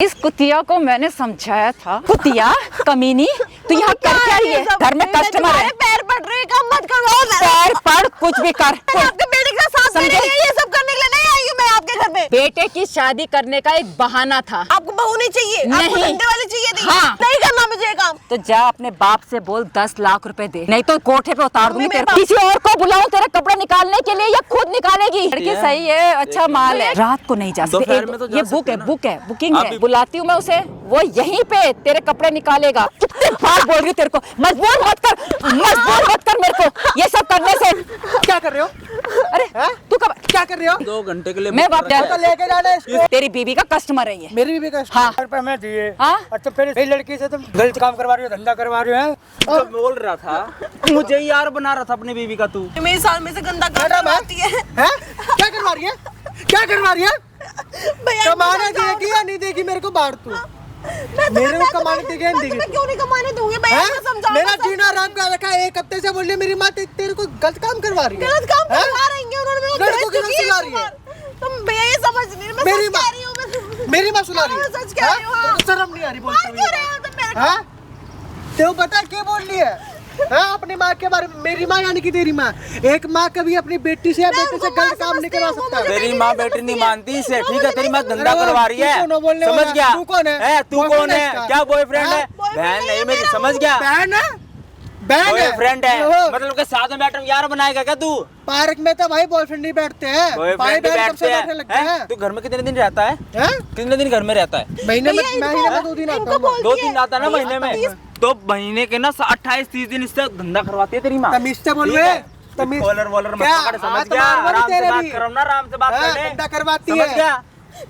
इस कुतिया को मैंने समझाया था। कुतिया कमीनी, तू यहाँ कर क्या रही है? घर में कस्टमर है। पैर पड़ रहे, कम मत करो। पैर पड़, कुछ भी कर। आपके बेटे के साथ साथ मेरे लिए ये सब करने के लिए नहीं आई हूँ मैं आपके घर में। बेटे की शादी करने का एक बहाना था। आपको बहू नहीं चाहिए, आपको नहीं। धंधे वाली चाहिए थी। हाँ। नहीं करना मुझे ये काम। तो जा अपने बाप से बोल 10 लाख रुपए दे, नहीं तो कोठे पे उतार दूंगी मेरे तेरे। किसी और को बुलाऊं तेरे कपड़े निकालने के लिए या खुद निकालेगी? लड़की सही है, अच्छा माल है। रात को नहीं जा सकते। ये बुक है, बुकिंग है। बुलाती हूँ मैं उसे, वो यहीं पे तेरे कपड़े निकालेगा। कितने बार बोल रही तेरे को, मजबूर मत कर मेरे को ये सब करने से। क्या कर रहे हो? अरे तू कब क्या कर रहे हो? 2 घंटे के लिए मैं वापस तो लेके जाना है इसको। तेरी बीवी का कस्टमर है ये। मेरी बीवी का हाँ। रुपए मैं दिए। हाँ? अच्छा फिर इस लड़की से तुम गलत काम करवा रहे हो, धंधा करवा रहे हो? तो बोल रहा था, मुझे ही यार बना रहा था अपनी बीवी का तू। मेरे साल में से गंदा काम मैडम करवाती है। हैं? क्या करवा रही है? क्या करवा रही है? भैया कमाने देगी या नहीं देगी मेरे को बाहर तू? मेरे को कमाने देगी या नहीं देगी? मैं क्यों नहीं कमाने दूंगी भैया? हैं? मुझे समझाओ। मेरा जीना आराम कर रखा है। 1 हफ्ते से बोल रही है मेरी माँ तेरे को गलत काम करवा रही है। गलत काम हैं? करवा रही है उन्होंने, मेरे को लड़कों की भेज चुकी सुला है रही है। तुम भैया ये समझ नहीं, मैं मेरी सच माँ- कह रही हूँ मैं। मेरी माँ सुना रही है। मैं सच कह रही हूँ। हैं? तेरे को शर्म नहीं आ रही मार बोलते क्यों रहे हुए? हो तुम मेरे को? हाँ? तेरे को पता है क्या बोल रही है? हाँ, अपनी माँ के बारे में। मेरी माँ यानी कि तेरी माँ। एक माँ कभी अपनी बेटी से या मैं बेटे से उनको गलत माँ काम नहीं करवा समझती हूँ, सकता। वो तेरी माँ बेटी नहीं मानती इसे, ठीक है? तेरी माँ धंधा अरे करवा रही है, तू कौन है बोलने समझ वाला? गया? तू कौन है? तू कौन boyfriend है? इसका? क्या बॉयफ्रेंड हाँ? है? बहन नहीं मेरी, समझ गया? बहन है? बहन है? बॉयफ्रेंड है, ओहो, मतलब के साथ में बैठकर यार बनाएगा क्या तू? पार्क में तो भाई बॉयफ्रेंड नहीं बैठते हैं। भाई बॉयफ्रेंड बहन कब बैठते से बैठने लगते हैं? हैं? तू घर में कितने दिन रहता है? हैं? कितने दिन घर में रहता है? महीने में भैया, महीने में इनको- 2 दिन आता इनको हूँ। बोल- 2 दिन आता ना तीस- महीने में, तीस- तो महीने के ना 28-30 दिन इससे धंधा करवाती है तेरी माँ। तमीज से बोल ठीक रहे? है? तमीज- कॉलर वॉलर मत क्या? पकड़, समझ हाथ गया? मार आराम से तेरे बात भी। करो ना, आराम से बात हाँ, कर ले। धंधा करवाती समझ है। गया?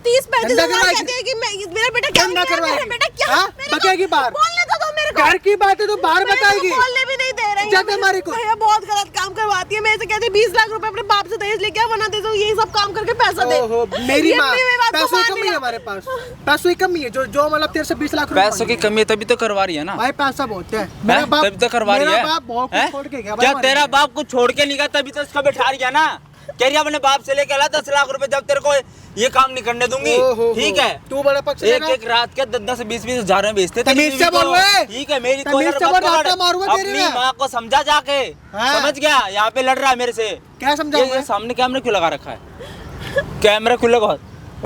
30-35 धंधा हजार करवाएगी। कहती है कि मेरा बेटा क्या धंधा मेरा करवाएगी। बेटा क्या हाँ? मेरे को बकेगी बाहर। बोलने तो दो मेरे को। घर की बात है तो बाहर मेरे को बताएगी। बोलने भी नहीं दे रही जब हमारी को- भैया बहुत गलत काम करवाती है। मैं ऐसे कहती 20 लाख रुपए अपने बाप से दहेज लेके आ, वरना दे दो यही सब काम करके पैसा दे। ओहो, मेरी ये माँ मेरी बात को पैसों मान की कमी है लिया। हमारे पास। पैसों की कमी है जो मतलब तेरे से 20 लाख रुपए पैसों की कमी है तभी तो करवा रही है ना। भाई पैसा बहुत है। हैं? तभी तो करवा रही है। मेरा बाप बहुत कुछ हैं? छोड़ के गया भाई क्या हमारे तेरा लिए। बाप कुछ छोड़ के नहीं गया तभी तो इसका बैठा रही है ना? कह रही है अपने बाप से लेके आला 10 लाख रुपए, जब तेरे को ये काम नहीं करने दूंगी। ओहो, ठीक है? तू बड़ा पक्ष एक लेगा? एक रात के 10-10 20-20 हजार में बेचते तेरी तमीज बीवी से को। बोल रहे? ठीक है, मेरी तमीज कॉलर से मत बोल, पकड़। रास्ता मारूंगा तेरी अपनी में। माँ को समझा जाके। हाँ। समझ गया? यहाँ पे लड़ रहा है मेरे से। क्या समझाऊं ये मैं? सामने कैमरा क्यों लगा रखा है? कैमरा क्यों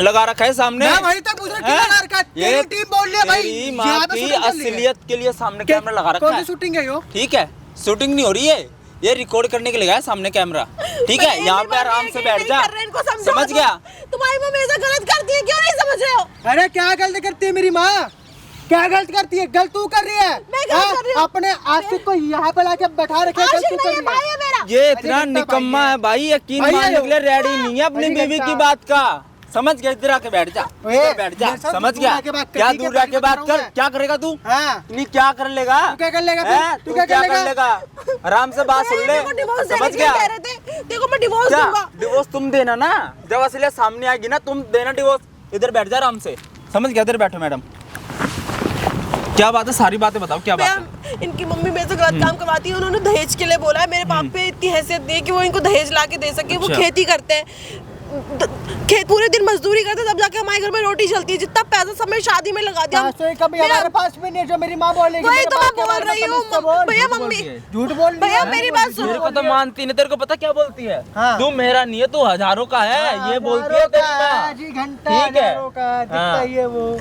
लगा रखा है सामने? मैं वही तक पूछ रहा हैं? क्यों लगा रखा है? ये तेरी टीम बोल रही है भाई। तेरी माँ यहाँ पे की शूटिंग चल रही है। असलियत के लिए सामने कैमरा लगा रखा कौन है। सी शूटिंग है यो? ठीक है, शूटिंग नहीं हो रही है, ये रिकॉर्ड करने के लिए गया है सामने कैमरा। ठीक है? भैया, यहाँ ये पे बात आराम नहीं से है कि बैठ नहीं जा। कर रहे, इनको समझाओ समझ तो। गया? तुम्हारी माँ मेरे साथ गलत करती है, क्यों नहीं समझ रहे हो? अरे क्या गलत करती है मेरी माँ? क्या गलत करती है? गलत तू कर रही है। मैं गलत हाँ? कर रही हूँ। अपने आशिक को यहाँ पे लाके बैठा रखे, गलत तू आशिक कर नहीं है, रही भाई है। है मेरा। ये अरे इतना घंटा निकम्मा भाई है भाई, यकीन भाई है मानने के लिए यो। रेडी नहीं है अपनी अरे बीवी घंटा। की बात का। समझ गया? इधर आके बैठ जा, ओए, इधर बैठ जा। मेरे साथ समझ दूर गया? आके बात कर, क्या ठीक है, दूर आके बाकी बात बता कर? रहा हूँ क्या करेगा तू? हाँ। नहीं, क्या कर लेगा? तू क्या कर लेगा? हैं? तू क्या कर लेगा? आराम से बात सुन ले। देखो डिवोर्स समझ देने गया? कह रहे थे, देखो मैं डिवोर्स क्या दूंगा। डिवोर्स तुम देना ना, जब असलियत सामने आएगी ना तुम देना डिवोर्स। इधर बैठ जा आराम से। समझ गया? इधर बैठो मैडम। क्या बात है? सारी बातें बताओ, क्या बात है? भैया, इनकी मम्मी मेरे से गलत काम करवाती है। उन्होंने दहेज के लिए बोला है। मेरे बाप पे इतनी हैसियत नहीं है कि वो इनको दहेज ला के दे सके। वो अच्छा। खेती करते हैं, खेत पूरे दिन मजदूरी करते हैं, तब जाके हमारे घर में रोटी चलती है। जितना पैसा सब मेरी शादी में लगा दिया। पैसों की कमी मेरा- हमारे पास भी नहीं है जो मेरी माँ बोलेगी। वही मेरे तो बाप मैं के बोल बारे में रही तमीज से हूँ बोल। भैया। झूठ मम्मी बोलती है। झूठ बोल रही भैया, है। मेरी बात सुनो। मेरे को तो मानती नहीं, तेरे को पता क्या बोलती है? हाँ। तू मेरा नहीं है, तू हजारों का है, ये बोलती है तेरी माँ। जी घंटा ठीक है? हजारों का दिखता हाँ। ही है वो।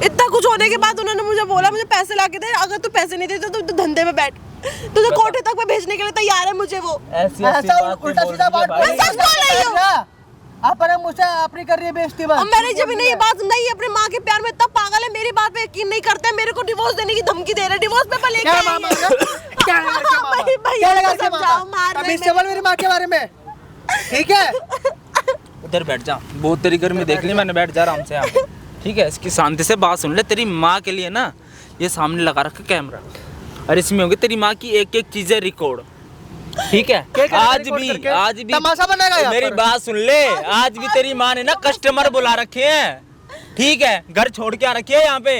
इतना कुछ होने के बाद उन्होंने मुझे बोला मुझे पैसे ला के दे। अगर तू पैसे नहीं देते तो तू धंधे में बैठ। तुझे कोठे तक में भेजने के लिए तैयार है मुझे वो। ऐसी ऐसा बातें उल्टा बोल सीधा रही है बात भाई। मैं सच बोल रही हूँ। अपने मुझसे अपनी कर रही है बेइज्जती बस। अब मैंने जब इन्हें ये बात नहीं, अपने माँ के प्यार में इतना पागल है, मेरी बात पे यकीन नहीं करते, मेरे को डिवोर्स देने की धमकी दे रहे। डिवोर्स पेपर लेके क्या आई मामा? है। क्या लगा के मामा? भाई, भाई, क्या लगा इसको के समझाओ, मामा? मार रहे अब इससे हैं। बोल मेरी माँ के बारे में। ठीक है? उधर बैठ जा, बहुत तेरी गर्मी देख ली मैंने, बैठ जा आराम से यहाँ। ठीक है? इसकी शांति से बात सुन ले। तेरी माँ के लिए ना ये सामने लगा रखा कैमरा, और इसमें होगी तेरी माँ की एक एक चीजें रिकॉर्ड। ठीक है? आज भी तमाशा बनेगा यहाँ मेरी पर। बात सुन ले। आज भी तेरी माँ ने ना कस्टमर बुला रखे हैं। ठीक है? घर छोड़ के आ रखी है यहाँ पे।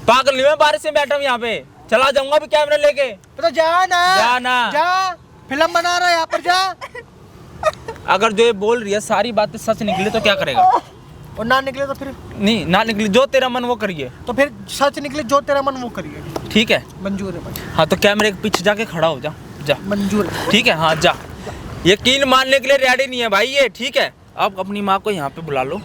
पागल नहीं मैं बारिश में बैठा हूँ यहाँ पे, चला जाऊंगा भी कैमरा लेके। तो जा जा ना। ना। जा, फिल्म बना रहा है यहाँ पर, जा। अगर जो ये बोल रही है सारी बातें सच निकली तो क्या करेगा? और ना निकले तो फिर? नहीं ना निकले, जो तेरा मन वो करिए। तो फिर सच निकले, जो तेरा मन वो करिए। ठीक है, मंजूर है भाई। हाँ तो कैमरे के पीछे जाके खड़ा हो जा, जा। मंजूर है। ठीक है, हाँ जा। यकीन मानने के लिए रेडी नहीं है भाई ये, ठीक है। आप अपनी माँ को यहाँ पे बुला लो,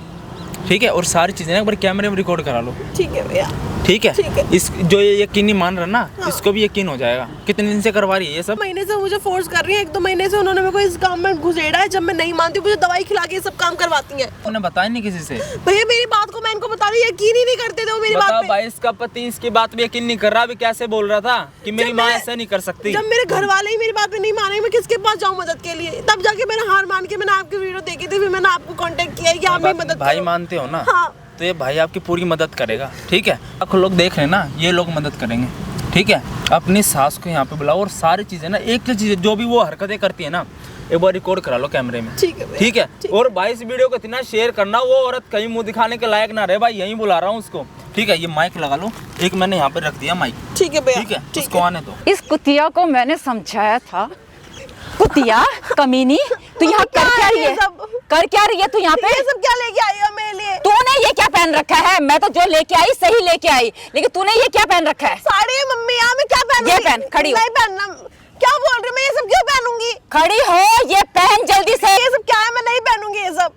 ठीक है, और सारी चीजें एक बार कैमरे में रिकॉर्ड करा लो। ठीक है भैया, ठीक है, ठीक है। इस जो ये यकीन नहीं मान रहा ना, इसको भी यकीन हो जाएगा। कितने दिन से करवा रही है ये सब? महीने से मुझे फोर्स कर रही है, 1-2 महीने से उन्होंने मेरे को इस काम में घुसेड़ा है। जब मैं नहीं मानती हूँ मुझे दवाई खिला के ये सब काम करवाती हैं। उन्होंने बताया नहीं किसी से? भैया मेरी बात को मैं इनको बता रही, यकीन ही नहीं करते थे वो मेरी बात बताओ पे। भाई, इसका पति इसकी बात पे यकीन नहीं कर रहा। अभी कैसे बोल रहा था कि मेरी माँ ऐसा नहीं कर सकती। जब मेरे घर वाले ही मेरी बात पे नहीं माने, मैं किसके पास जाऊँ मदद के लिए? तब जाके मैंने हार मान के मैंने आपकी वीडियो देखी थी, फिर मैंने आपको कांटेक्ट किया कि आप मेरी मदद भाई करो। मानते हो ना? हाँ। तो ये भाई आपकी पूरी मदद करेगा, ठीक है। आपको लोग देख रहे हैं ना, ये लोग मदद करेंगे, ठीक है। अपनी सास को यहाँ पे बुलाओ और सारी चीजें ना, एक चीज जो भी वो हरकतें करती है ना, एक बार रिकॉर्ड करा लो कैमरे में। ठीक है भैया, ठीक है। और भाई इस वीडियो को इतना शेयर करना, वो औरत कहीं मुंह दिखाने के लायक ना रहे भाई, यहीं बुला रहा हूँ उसको। ठीक है, ये माइक लगा लो, एक मैंने यहाँ पे रख दिया माइक। ठीक है भैया, ठीक है, उसको आने दो। इस कुतिया को मैंने समझाया था। कुतिया कमीनी, तू यहाँ कर क्या रही है? कर क्या रही है तू यहाँ पे? ये सब क्या लेके आई हो मेरे लिए? तूने ये क्या पहन रखा है? मैं तो जो लेके आई सही लेके आई, लेकिन तूने ये क्या पहन रखा है? साड़ी है मम्मी, यहाँ मैं क्या पहनूंगी? ये पहन, खड़ी हो। नहीं पहनना। क्या बोल रही हो? मैं ये सब क्यों पहनूंगी? खड़ी हो, ये पहन जल्दी से। ये सब क्या है? मैं नहीं पहनूंगी ये सब।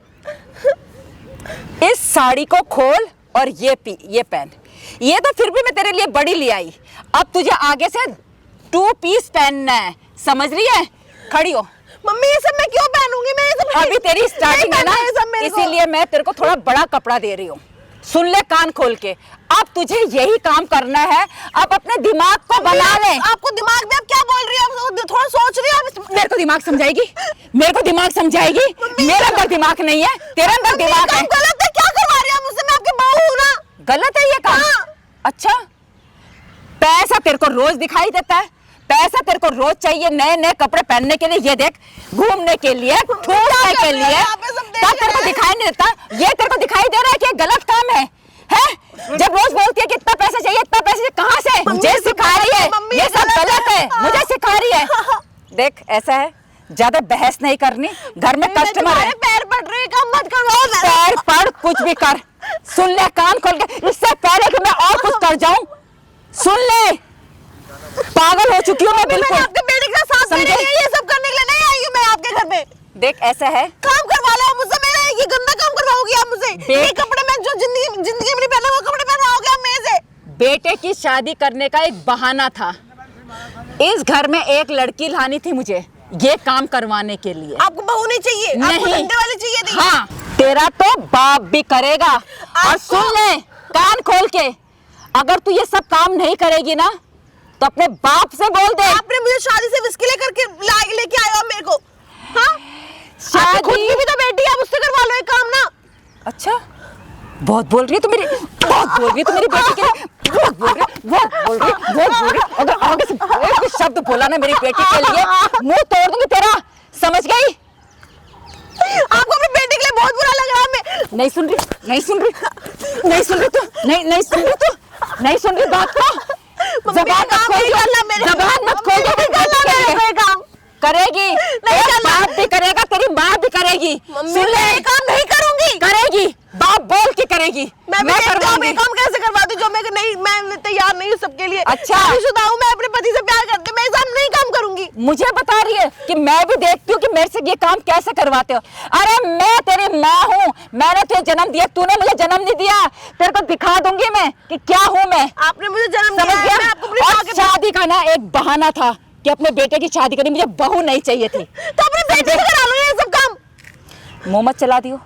इस साड़ी को खोल और ये पहन। ये तो फिर भी मैं तेरे लिए बड़ी ले आई, अब तुझे आगे से 2 पीस पहनना है, समझ रही है? खड़ी हो। मम्मी ये सब मैं क्यों पहनूंगी? मैं ये सब अभी तेरी स्टार्टिंग है ना, ये सब मेरे को। इसीलिए मैं तेरे को थोड़ा बड़ा कपड़ा दे रही हूँ। सुन ले कान खोल के, अब तुझे यही काम करना है। अब अपने दिमाग को बना ले। आपको दिमाग में आप क्या बोल रही हो? आप थोड़ा सोच रही हो? मेरे को दिमाग समझाएगी? मेरे को दिमाग समझाएगी? मेरे अंदर दिमाग नहीं है, तेरे अंदर दिमाग है। गलत है, क्या करवा रही हो मुझसे? मैं आपकी बहू हूँ ना। गलत है ये काम? अच्छा, पैसा तेरे को रोज दिखाई देता है, पैसा तेरे को रोज चाहिए नए नए कपड़े पहनने के लिए, ये देख घूमने के लिए, घूमने के लिए, तब तेरे को दिखाई नहीं देता। ये तेरे को दिखाई दे रहा है कि गलत काम है? जब रोज बोलती है कि इतना पैसा चाहिए, इतना पैसा चाहिए, कहाँ से? मुझे सिखा रही है, ये सब गलत है, मुझे सिखा रही है। देख ऐसा है, ज्यादा बहस नहीं करनी, घर में कस्टमर है। पैर पड़ रही है, काम मत करो। पैर पड़, कुछ भी कर। सुन ले कान खोल के, इससे पहले कि मैं और कुछ कर जाऊं, सुन ले। पागल हो चुकी हूँ मैं बिल्कुल। आपके बेटे का साथ देने के लिए ये सब करने के लिए नहीं आई हूँ मैं आपके घर में। देख ऐसा है, काम करवा लो मुझसे, मेरा ये गंदा काम करवाओगी आप मुझसे। ये कपड़े मैं जो जिंदगी में नहीं पहना वो कपड़े पहनाओगे आप मेरे से। बेटे की शादी करने का एक बहाना था, इस घर में एक लड़की लानी थी मुझे ये काम करवाने के लिए। आपको बहू नहीं चाहिए? आपको नहीं, धंधे वाली चाहिए थी? हाँ, तेरा तो बाप भी करेगा। और सुन ले कान खोल के, अगर तू ये सब काम नहीं करेगी ना तो अपने बाप से बोल दे। आपने मुझे शादी से विस्की लेके आए हो मेरे को। हाँ, शादी खुद की भी तो बेटी है, आप उससे करवा लो एक काम ना। अच्छा, बहुत बोल रही है तू मेरी, बहुत बोल रही है तू मेरी बेटी के लिए, बहुत बोल रही है, बहुत बोल रही है, बहुत बोल रही है। अगर आगे से एक भी शब्द बोला ना मेरी बेटी के लिए, मुंह तोड़ दूंगी तेरा, समझ गई? आपको अपनी बेटी के लिए बहुत बुरा लग रहा है। मैं नहीं सुन रही, नहीं सुन रही, नहीं सुन रही तू, नहीं सुन रही तू, नहीं सुन रही बात को। जबान मत खोल, जबान मत खोल। करेगी, बाप भी करेगा, तेरी माँ भी करेगी। सुन ले, ये काम नहीं करूंगी। करेगी, बाप बोल के करेगी। मैं करवाऊंगी। काम कैसे करवाती जो मैं नहीं, मैं तैयार नहीं हूँ सबके लिए। अच्छा, शादीशुदा हूँ, मैं अपने पति से प्यार करती हूँ, मैं ऐसा नहीं काम करूंगी। मुझे बता रही है कि मैं भी देखती हूँ कि मेरे से ये काम कैसे करवाते हो। अरे मैं तेरी माँ हूँ, मैंने तुझे जन्म दिया, तूने मुझे जन्म नहीं दिया। तेरे को दिखा दूंगी मैं कि क्या हूँ मैं। आपने मुझे जन्म समझ दिया है, गया? मैं आपको अपनी और माँ के शादी का ना एक बहाना था कि अपने बेटे की शादी करनी, मुझे बहू नहीं चाहिए थी। तो अपने बेटे से करा लो ये सब काम। मुंह मत चला दियो,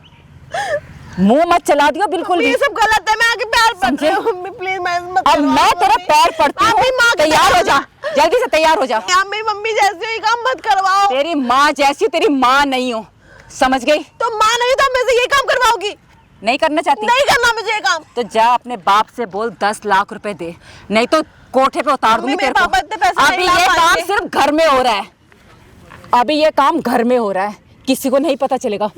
मुंह मत चला दियो बिल्कुल भी। ये सब गलत है, मैं आगे पैर पड़ रही हूँ। मम्मी प्लीज मत। अब मैं तेरे पैर पड़ती हूँ, तैयार हो जा, जल्दी से तैयार हो जा। आप मेरी मम्मी जैसी हो, ये काम मत करवाओ। तेरी माँ जैसी तेरी माँ नहीं हो, समझ गई? तो माँ नहीं तो मैं से ये काम करवाओगी? नहीं करना चाहती? नहीं करना मुझे ये काम। तो जा अपने बाप से बोल 10 लाख रुपए दे, नहीं तो कोठे पे उतार दूंगी तेरे को। अभी ये काम सिर्फ घर में हो रहा है, अभी ये काम घर में हो रहा है, किसी को नहीं पता चलेगा,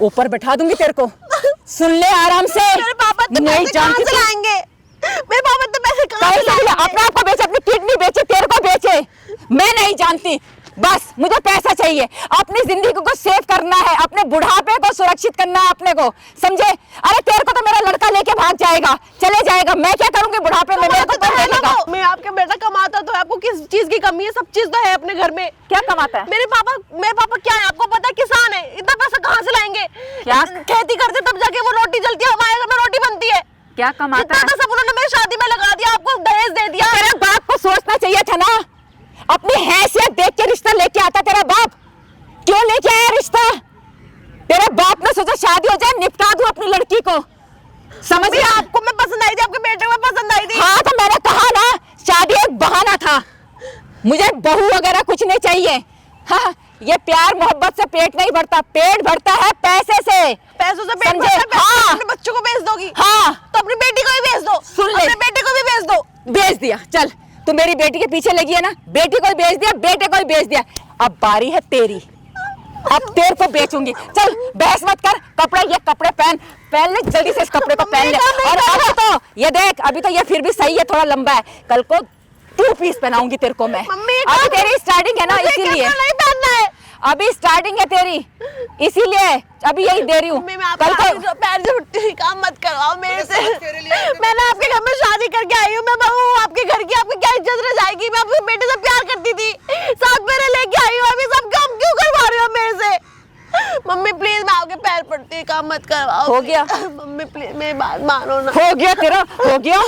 ऊपर बैठा दूंगी तेरे को। सुन ले आराम से। मेरे पापा तो नहीं पैसे कहाँ से लाएंगे? मेरे पापा तो पैसे कहाँ से लाएंगे? अपने आप को बेचे, अपनी किडनी बेचे, तेरे को बेचे, मैं नहीं जानती। बस मुझे पैसा चाहिए, अपनी जिंदगी को सेव करना है, अपने बुढ़ापे को सुरक्षित करना है अपने को, समझे? अरे तेरे को तो मेरा लड़का लेके भाग जाएगा, चले जाएगा, मैं क्या करूंगी बुढ़ापे में? मेरे को तो मिलेगा। मैं आपका बेटा कमाता तो है, आपको किस चीज की कमी है? सब चीज तो है अपने घर में। क्या कमाता है? मेरे पापा क्या है आपको पता है? किसान है, इतना पैसा कहाँ से लाएंगे? क्या खेती करते तब जाके वो रोटी चलती है, हमारे घर में रोटी बनती है। क्या कमाता है? सब उन्होंने मेरी शादी में लगा दिया, आपको दहेज दे दिया। तेरे बाप को सोचना चाहिए था ना, अपनी हैसियत देख के रिश्ता लेके आता। तेरा बाप क्यों लेके आया रिश्ता? तेरे बाप ने सोचा शादी हो जाए, निपटा दूं अपनी लड़की को, समझ गया? आपको मैं पसंद आई थी, आपके बेटे को पसंद आई थी। हाँ तो मैंने कहा ना, शादी एक बहाना था, मुझे बहू वगैरह कुछ नहीं चाहिए। हाँ, ये प्यार मोहब्बत से पेट नहीं भरता, पेट भरता है पैसे से। पैसों से पेट समझे? भरता है। हाँ। अपने बच्चों को बेच दोगी? हाँ तो अपनी बेटी को भी बेच दो। सुन ले, अपने बेटे को भी बेच दो। बेच दिया, चल तू मेरी बेटी के पीछे लगी है ना, बेटी को भी बेच दिया, बेटे को भी बेच दिया, अब बारी है तेरी, अब तेरे को बेचूंगी। चल बहस मत कर, कपड़े ये कपड़े पहन ले, जल्दी से इस कपड़े को पहन ले। और अभी तो ये देख, अभी तो ये फिर भी सही है, थोड़ा लंबा है, कल को 2 पीस पहनाऊंगी तेरे को मैं। अभी तेरी स्टार्टिंग है ना, इसीलिए नहीं पहनना है, अभी स्टार्टिंग है तेरी, इसीलिए अभी यही दे रही हूँ। कल को पैर जोड़ती, काम मत करवाओ मेरे से। मैंने आपके घर में शादी करके आई हूँ, मैं बहू हूँ आपके घर की, आपकी क्या इज्जत रह जाएगी? मैं अपने बेटे से प्यार करती थी, साथ मेरे लेके आई हूँ, अभी सब काम क्यों करवा रहे हो मेरे से? मम्मी प्लीज, मैं आपके पैर पड़ती हूँ, काम मत करवाओ। हो गया मम्मी प्लीज, मेरी बात मानो ना। हो गया तेरा, हो गया।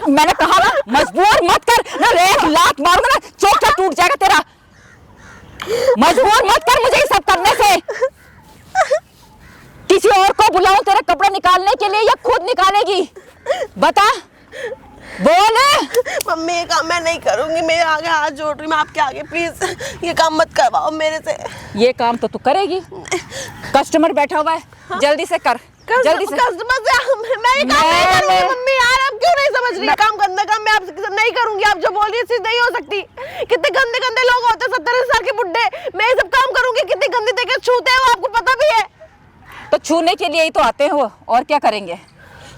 मैंने कहा ना, मजबूर मत कर ना, एक लात मारूंगा ना, चौथा टूट जाएगा तेरा। मजबूर मत कर मुझे ये सब करने से। किसी और को बुलाऊं तेरे कपड़े निकालने के लिए या खुद निकालेगी? बता, बोल। मम्मी ये काम मैं नहीं करूंगी, मेरे आगे हाथ जोड़ रही हूँ, मैं आपके आगे, प्लीज ये काम मत करवाओ मेरे से। ये काम तो तू करेगी, कस्टमर बैठा हुआ है, हाँ? जल्दी से कर, जल्दी से। कस्टमर से मैं ये काम नहीं करूंगी। मम्मी यार, आप क्यों नहीं समझ रही? काम गंदा काम मैं आपसे नहीं करूंगी, आप जो बोल रही है चीज नहीं हो सकती। कितने गंदे गंदे लोग होते हैं, 70 साल के बुड्ढे, मैं ये सब काम करूंगी? कितनी गंदी तरीके से छूते हैं वो, आपको पता भी है। तो छूने के लिए ही तो आते हो, और क्या करेंगे?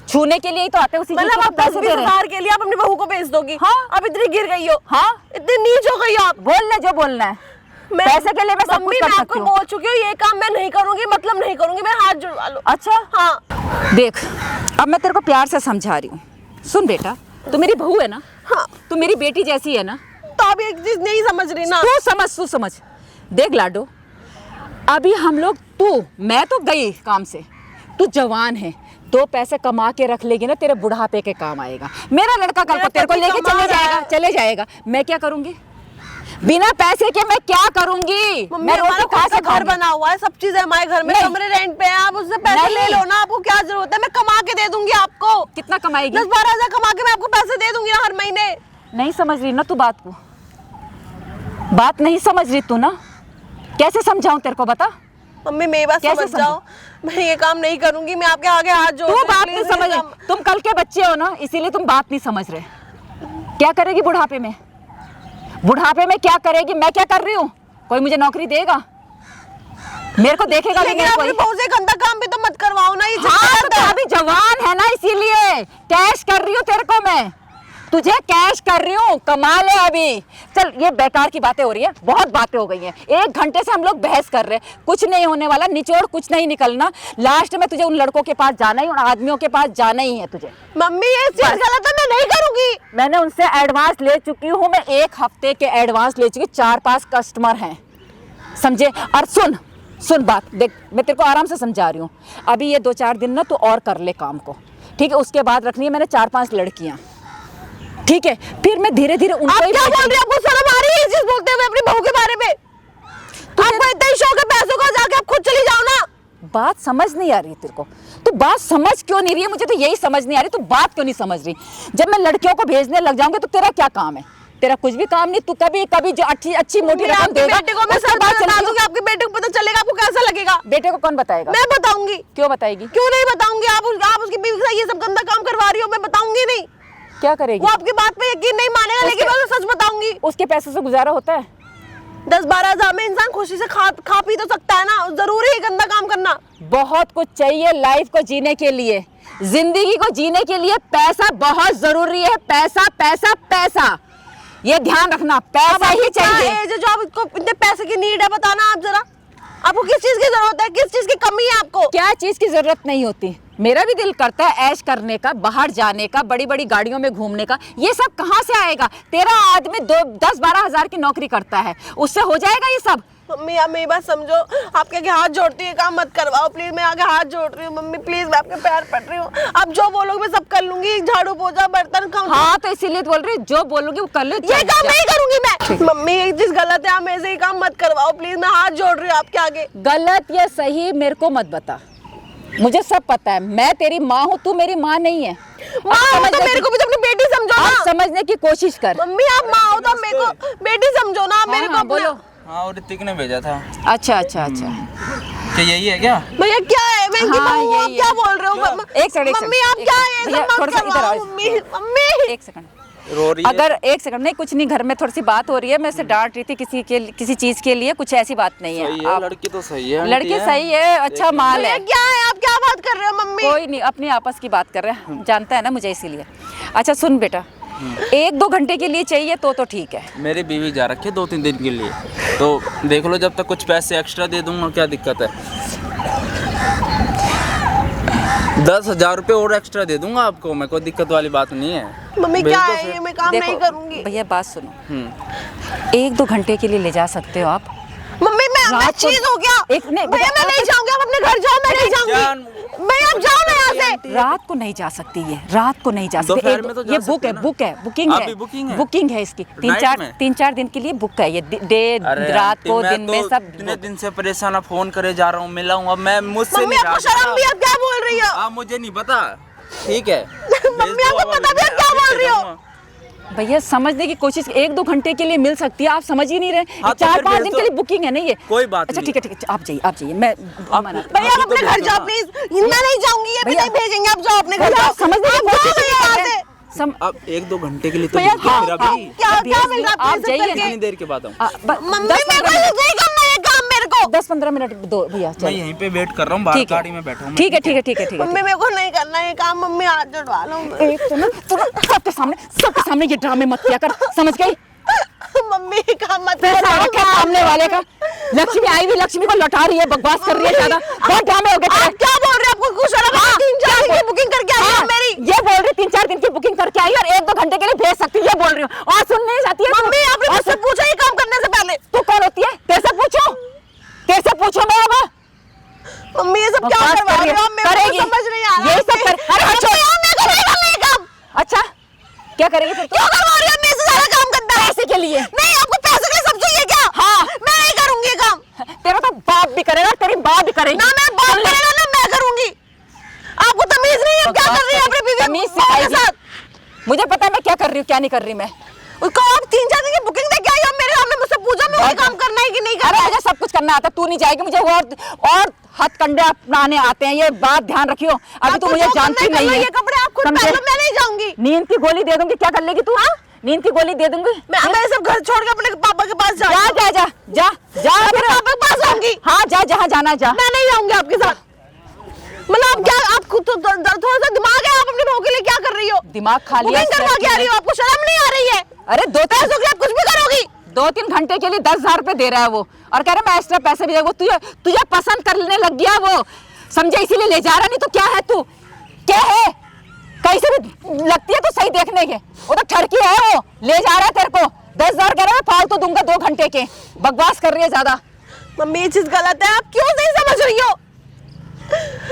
छूने के लिए ही तो आते हो, उसी मतलब आप 10-20 के लिए आप अपनी बहू को बेच दोगी? हाँ। आप इतनी गिर गई हो, हाँ, इतनी नीच हो गई हो आप। बोलना जो बोलना है, पैसे के लिए मैं सब कुछ कर सकती आपको हूँ। बोल चुकी हूँ, ये काम मैं नहीं करूंगी, मतलब नहीं करूंगी, मैं हाथ जुड़वा लो। अच्छा हाँ, देख, अब मैं तेरे को प्यार से समझा रही हूँ। सुन बेटा, तू मेरी बहू है ना? हाँ। तू मेरी बेटी जैसी है ना? तो आप एक चीज नहीं समझ रही ना। तू समझ। देख लाडो, अभी हम लोग, मैं तो गई काम से, तू जवान है, 2 पैसे कमा के रख लेगी ना, तेरे बुढ़ापे के काम आएगा। मेरा लड़का कल को तेरे को लेके चले जाएगा, मैं क्या करूंगी? बिना पैसे के मैं क्या करूंगी? मैं रोटी कहाँ से घर बना हुआ है, सब चीजें हमारे घर में, कमरे रेंट पे है, आप उससे पैसे ले लो ना, आपको क्या जरूरत है? मैं कमा के दे दूंगी आपको। कितना कमाएगी? 10-12 हजार कमा के मैं आपको पैसे दे दूंगी ना हर महीने। नहीं समझ रही ना तू बात को, बात नहीं समझ रही तू ना, कैसे समझाऊं तेरे को, बता। मम्मी मेरी बात समझ जाओ, मैं ये काम नहीं करूंगी, मैं आपके आगे हाथ जोड़। तू बात नहीं समझ रही, तुम कल के बच्चे हो ना, इसीलिए तुम बात नहीं समझ रहे। क्या करेगी बुढ़ापे में? बुढ़ापे में क्या करेगी? मैं क्या कर रही हूँ? कोई मुझे नौकरी देगा? मेरे को देखेगा भी नहीं कोई। बहुत से गंदा काम भी तो मत करवाओ ना। हाँ, तो अभी जवान है ना, इसीलिए कैश कर रही हूँ तेरे को मैं, तुझे कैश कर रही हूँ, कमा ले अभी। चल, ये बेकार की बातें हो रही है, बहुत बातें हो गई हैं। 1 घंटे से हम लोग बहस कर रहे हैं, कुछ नहीं होने वाला, निचोड़ कुछ नहीं निकलना। लास्ट में तुझे उन लड़कों के पास जाना ही, उन आदमियों के पास जाना ही है तुझे। मम्मी ये चीज गलत है, मैं नहीं करूंगी। मैंने उनसे एडवांस ले चुकी हूँ, मैं 1 हफ्ते के एडवांस ले चुकी, 4-5 कस्टमर हैं, समझे? और सुन बात, देख मैं तेरे को आराम से समझा रही हूँ। अभी ये 2-4 दिन ना तू और कर ले काम को, ठीक है? उसके बाद रखनी है मैंने 4-5 लड़कियाँ, ठीक है? फिर मैं धीरे धीरे उनको। आप क्या बोल रही हैं? आपको शर्म आ रही है ये चीज बोलते हुए अपनी बहू के बारे में? आपको इतना ही शौक है पैसों का, जाके आप खुद चली जाओ ना। बात समझ नहीं आ रही तेरे को, तू बात समझ क्यों नहीं रही है? मुझे तो यही समझ नहीं आ रही, तू बात क्यों नहीं समझ रही? जब मैं लड़कियों को भेजने लग जाऊंगी तो तेरा क्या काम है? तेरा कुछ भी काम नहीं, तू कभी जो अच्छी मोटी रकम देगा, बेटे को मैं सब बता दूंगी, आपके बेटे को पता चलेगा, आपको कैसा लगेगा? बेटे को कौन बताएगा? मैं बताऊंगी। क्यों बताएगी? क्यों नहीं बताऊंगी? आप उसकी बीवी के साथ ये सब गंदा काम करवा रही हो, मैं बताऊंगी नहीं। क्या करेगी? वो आपकी बात पे यकीन नहीं मानेगा, लेकिन मैं सच बताऊंगी। उसके पैसे से गुजारा होता है? 10-12 हजार में इंसान खुशी से खा पी तो सकता है ना, जरूरी है गंदा काम करना? बहुत कुछ चाहिए लाइफ को जीने के लिए, जिंदगी को जीने के लिए पैसा बहुत जरूरी है। पैसा पैसा पैसा, ये ध्यान रखना, पैसा ही चाहिए। एज है जो आप इसको इतने पैसे की नीड है, बताना आप जरा, आपको किस चीज की जरूरत है, किस चीज की कमी है आपको? क्या चीज की जरूरत नहीं होती? मेरा भी दिल करता है ऐश करने का, बाहर जाने का, बड़ी बड़ी गाड़ियों में घूमने का। ये सब कहाँ से आएगा? तेरा आदमी 10-12 हजार की नौकरी करता है, उससे हो जाएगा ये सब? मम्मी आप मेरी बात समझो, आपके आगे हाथ जोड़ती है, काम मत करवाओ प्लीज। मैं आगे हाथ जोड़ रही हूँ मम्मी, प्लीज मैं आपके पैर पड़ रही हूँ। आप जो बोलोगे मैं सब कर लूंगी, झाड़ू पोछा बर्तन काम। हाँ तो इसीलिए बोल रही हूँ, जो बोलोगी वो कर लो। ये काम नहीं करूंगी मैं। मम्मी एक चीज गलत है, आप मेरे से ये काम मत करवाओ प्लीज, मैं हाथ जोड़ रही हूँ आपके आगे। गलत या सही मेरे को मत बता, मुझे सब पता है। मैं तेरी माँ हूँ, तू मेरी माँ नहीं है। माँ हो तो मेरे को भी तो अपनी बेटी समझो ना। समझने की कोशिश कर। मम्मी आप माँ हो तो मेरे को बेटी समझो ना, मेरे को बोलो। हाँ और ऋतिक ने भेजा था। अच्छा अच्छा अच्छा, क्या यही है क्या? भैया क्या है? मैं इनकी हाँ, माँ हूँ, आप यही क्या है। बोल रहे हो? एक सेकंड, मम्मी आप क्या है? भैया, सब मत थोड़ा सा इधर करवाओ आओ। मम्मी। मम्मी एक सेकंड, रो रही है? अगर एक सेकंड नहीं, कुछ नहीं, घर में थोड़ी सी बात हो रही है, मैं इसे डांट रही थी किसी चीज के लिए, कुछ ऐसी बात नहीं सही है। है, आप लड़की तो सही है, लड़की आंटी है। सही है, अच्छा माल भैया है। क्या है? आप क्या बात कर रहे हो मम्मी? कोई नहीं, अपनी आपस की बात कर रहे हैं, जानता है ना मुझे, इसीलिए। अच्छा सुन बेटा, 1-2 घंटे के लिए चाहिए तो ठीक है। मेरी बीवी जा रखी है 2-3 दिन के लिए, तो देख लो, जब तक कुछ पैसे एक्स्ट्रा दे दूंगा, क्या दिक्कत है? 10,000 रुपये और एक्स्ट्रा दे दूंगा आपको मैं, कोई दिक्कत वाली बात नहीं है। मम्मी भेज क्या दो है फिर। ये? मैं काम नहीं करूंगी। भैया बात सुनो, 1-2 घंटे के लिए ले जा सकते हो आप। मम्मी मैं रात को- चीज हो गया। एक नहीं, भैया मैं नहीं जाऊंगी, आप अपने घर जाओ, मैं नहीं जाऊंगी। भैया आप जाओ ना यहाँ से। रात को नहीं जा सकती है, रात को नहीं जा सकती। दोपहर में तो जा ये सकते बुक है, हैं ना। बुकिंग अभी है, बुकिंग है? बुकिंग है इसकी। नाइट में? 3-4 दिन के लिए बुक है ये, डे रात को दिन में सब। इतने दिन से परेशान, फोन करे जा रहा हूँ, मिला हूँ, अब मैं मुझसे मम्मी नहीं आपको रहा। शर्म भी, आप क्या बोल रही हो? आप मुझे नहीं पता, ठीक है? मम्मी आपको पता भी, आप क्या बोल रही हो? भैया समझने की कोशिश, 1-2 घंटे के लिए मिल सकती है, आप समझ ही नहीं रहे। हाँ, तो 4-5 फिर दिन तो के लिए बुकिंग है ना ये। कोई बात अच्छा नहीं। ठीक है, आप जाइए, मैं मना। भैया आप अभी तो अपने घर भेजो जाओ ना। प्लीज, मैं नहीं जाऊंगी, ये भी भैया- नहीं भेजेंगे, आप जाओ अपने घर भैया, जाओ। समझने की आप जाओ कोशिश भैया यहाँ से। अब 1-2 घंटे के लिए तो भैया भेज दो हाँ, मेरा हाँ, भी। क्या भेज क्या मिल दिया, रहा है? आप जाइए ना। कितनी देर के बाद आऊँ? मम्मी मेरे को नहीं करना ये काम, मेरे को 10-15 मिनट दो भैया, मैं चलिए। यहीं पे वेट कर रहा हूँ, बाहर ठीक है, गाड़ी में बैठा हूँ। ठीक है। मम्मी मेरे को नहीं करना ये काम, मम्मी हाथ जुड़वा लो। एक तो ना, सबके सामने ये ड्रामे मत किया कर, समझ गई? मम्मी काम मत पैसा करो। रखा है सामने वाले का। लक्ष्मी आई हुई, लक्ष्मी को लौटा रही है, बकवास कर रही है ज्यादा। बहुत ड्रामे हो गए तेरे। आप क्या बोल रहे हैं? आपको कुछ शर्म है? 3-4 दिन की बुकिंग करके आई है मेरी। ये बोल रही 3-4 दिन की बुकिंग करके आई और 1-2 घंटे के लिए भेज सकती है, ये बोल रही हूँ। और सुन नहीं जाती है तू? मम्मी आपने और मुझसे पूछा ये काम करने से पहले? तू कौन होती है? तेरे से पूछो मैं अब। मम्मी ये सब क्या बकवास करवा कर रहे रही हो? है, मेरे को करेगी। समझ नहीं आ रहा। यही सब कर, अरे मम्मी, छोड़। आप मेरे को नहीं करना ये काम। अच्छा क्या करेगी फिर? क्यों करवा रही हो? मेरे से ज्यादा काम करता है। पैसे के लिए। नहीं आपको पैसे के लिए सब चाहिए क्या? हाँ। मैं नहीं करूंगी ये काम। तेरा तो बाप भी करेगा, तेरी माँ भी करेगी। ना मैं बात करेगा ना मैं करूंगी। आपको तमीज नहीं है क्या कर रही है अपने बीवी तमीज माँ के सिखाएगी। साथ? मुझे पता है मैं क्या कर रही हूँ, क्या नहीं कर रही मैं। उसको आप 3-4 दिन की बुकिंग देके आई हो, मेरे सामने मुझसे पूछा मैं वही काम करना है कि नहीं अरे करना है? मुझे सब कुछ करना आता, तू नहीं जाएगी, मुझे और हथकंडे अपनाने आते हैं, ये बात ध्यान रखियो। अभी तू आपको मुझे जो जानती करना है नहीं कर लो, है। ये कपड़े आप खुद समझे? पहन लो, मैं नहीं जाऊंगी। नींद की गोली दे दूंगी, क्या कर लेगी तू? हाँ, नींद की गोली दे दूंगी। मैं सब घर छोड़ के अपने पापा के पास जा जाऊंगी। जा जा जा जा अपने फिर। पापा के पास जाऊंगी। हाँ जा, जहाँ जाना है जा। मैं नहीं जाऊंगी आपके साथ। मतलब आप क्या, आप खुद तो थोड़ा सा दिमाग है, आप अपने बहू के लिए क्या कर रही हो? दिमाग खा लिया बुकिंग करवा के आ रही हो, आपको शर्म नहीं आ रही है? अरे पैसों की आप कुछ भी करोगी। 2-3 घंटे के लिए 10,000 रुपए दे रहा है वो, और कह रहा है मैं एक्स्ट्रा पैसे भी देगा। तुझे पसंद करने लग गया वो, समझे? इसीलिए ले जा रहा, नहीं तो क्या है तू? क्या है? कहीं से भी लगती है तो सही देखने के, वो तो ठरकी है, वो ले जा रहा है तेरे को। 10,000 कह रहा है, फालतू दूंगा 2 घंटे के। बकवास कर रही है ज्यादा। मम्मी ये चीज गलत है, आप क्यों नहीं समझ रही हो?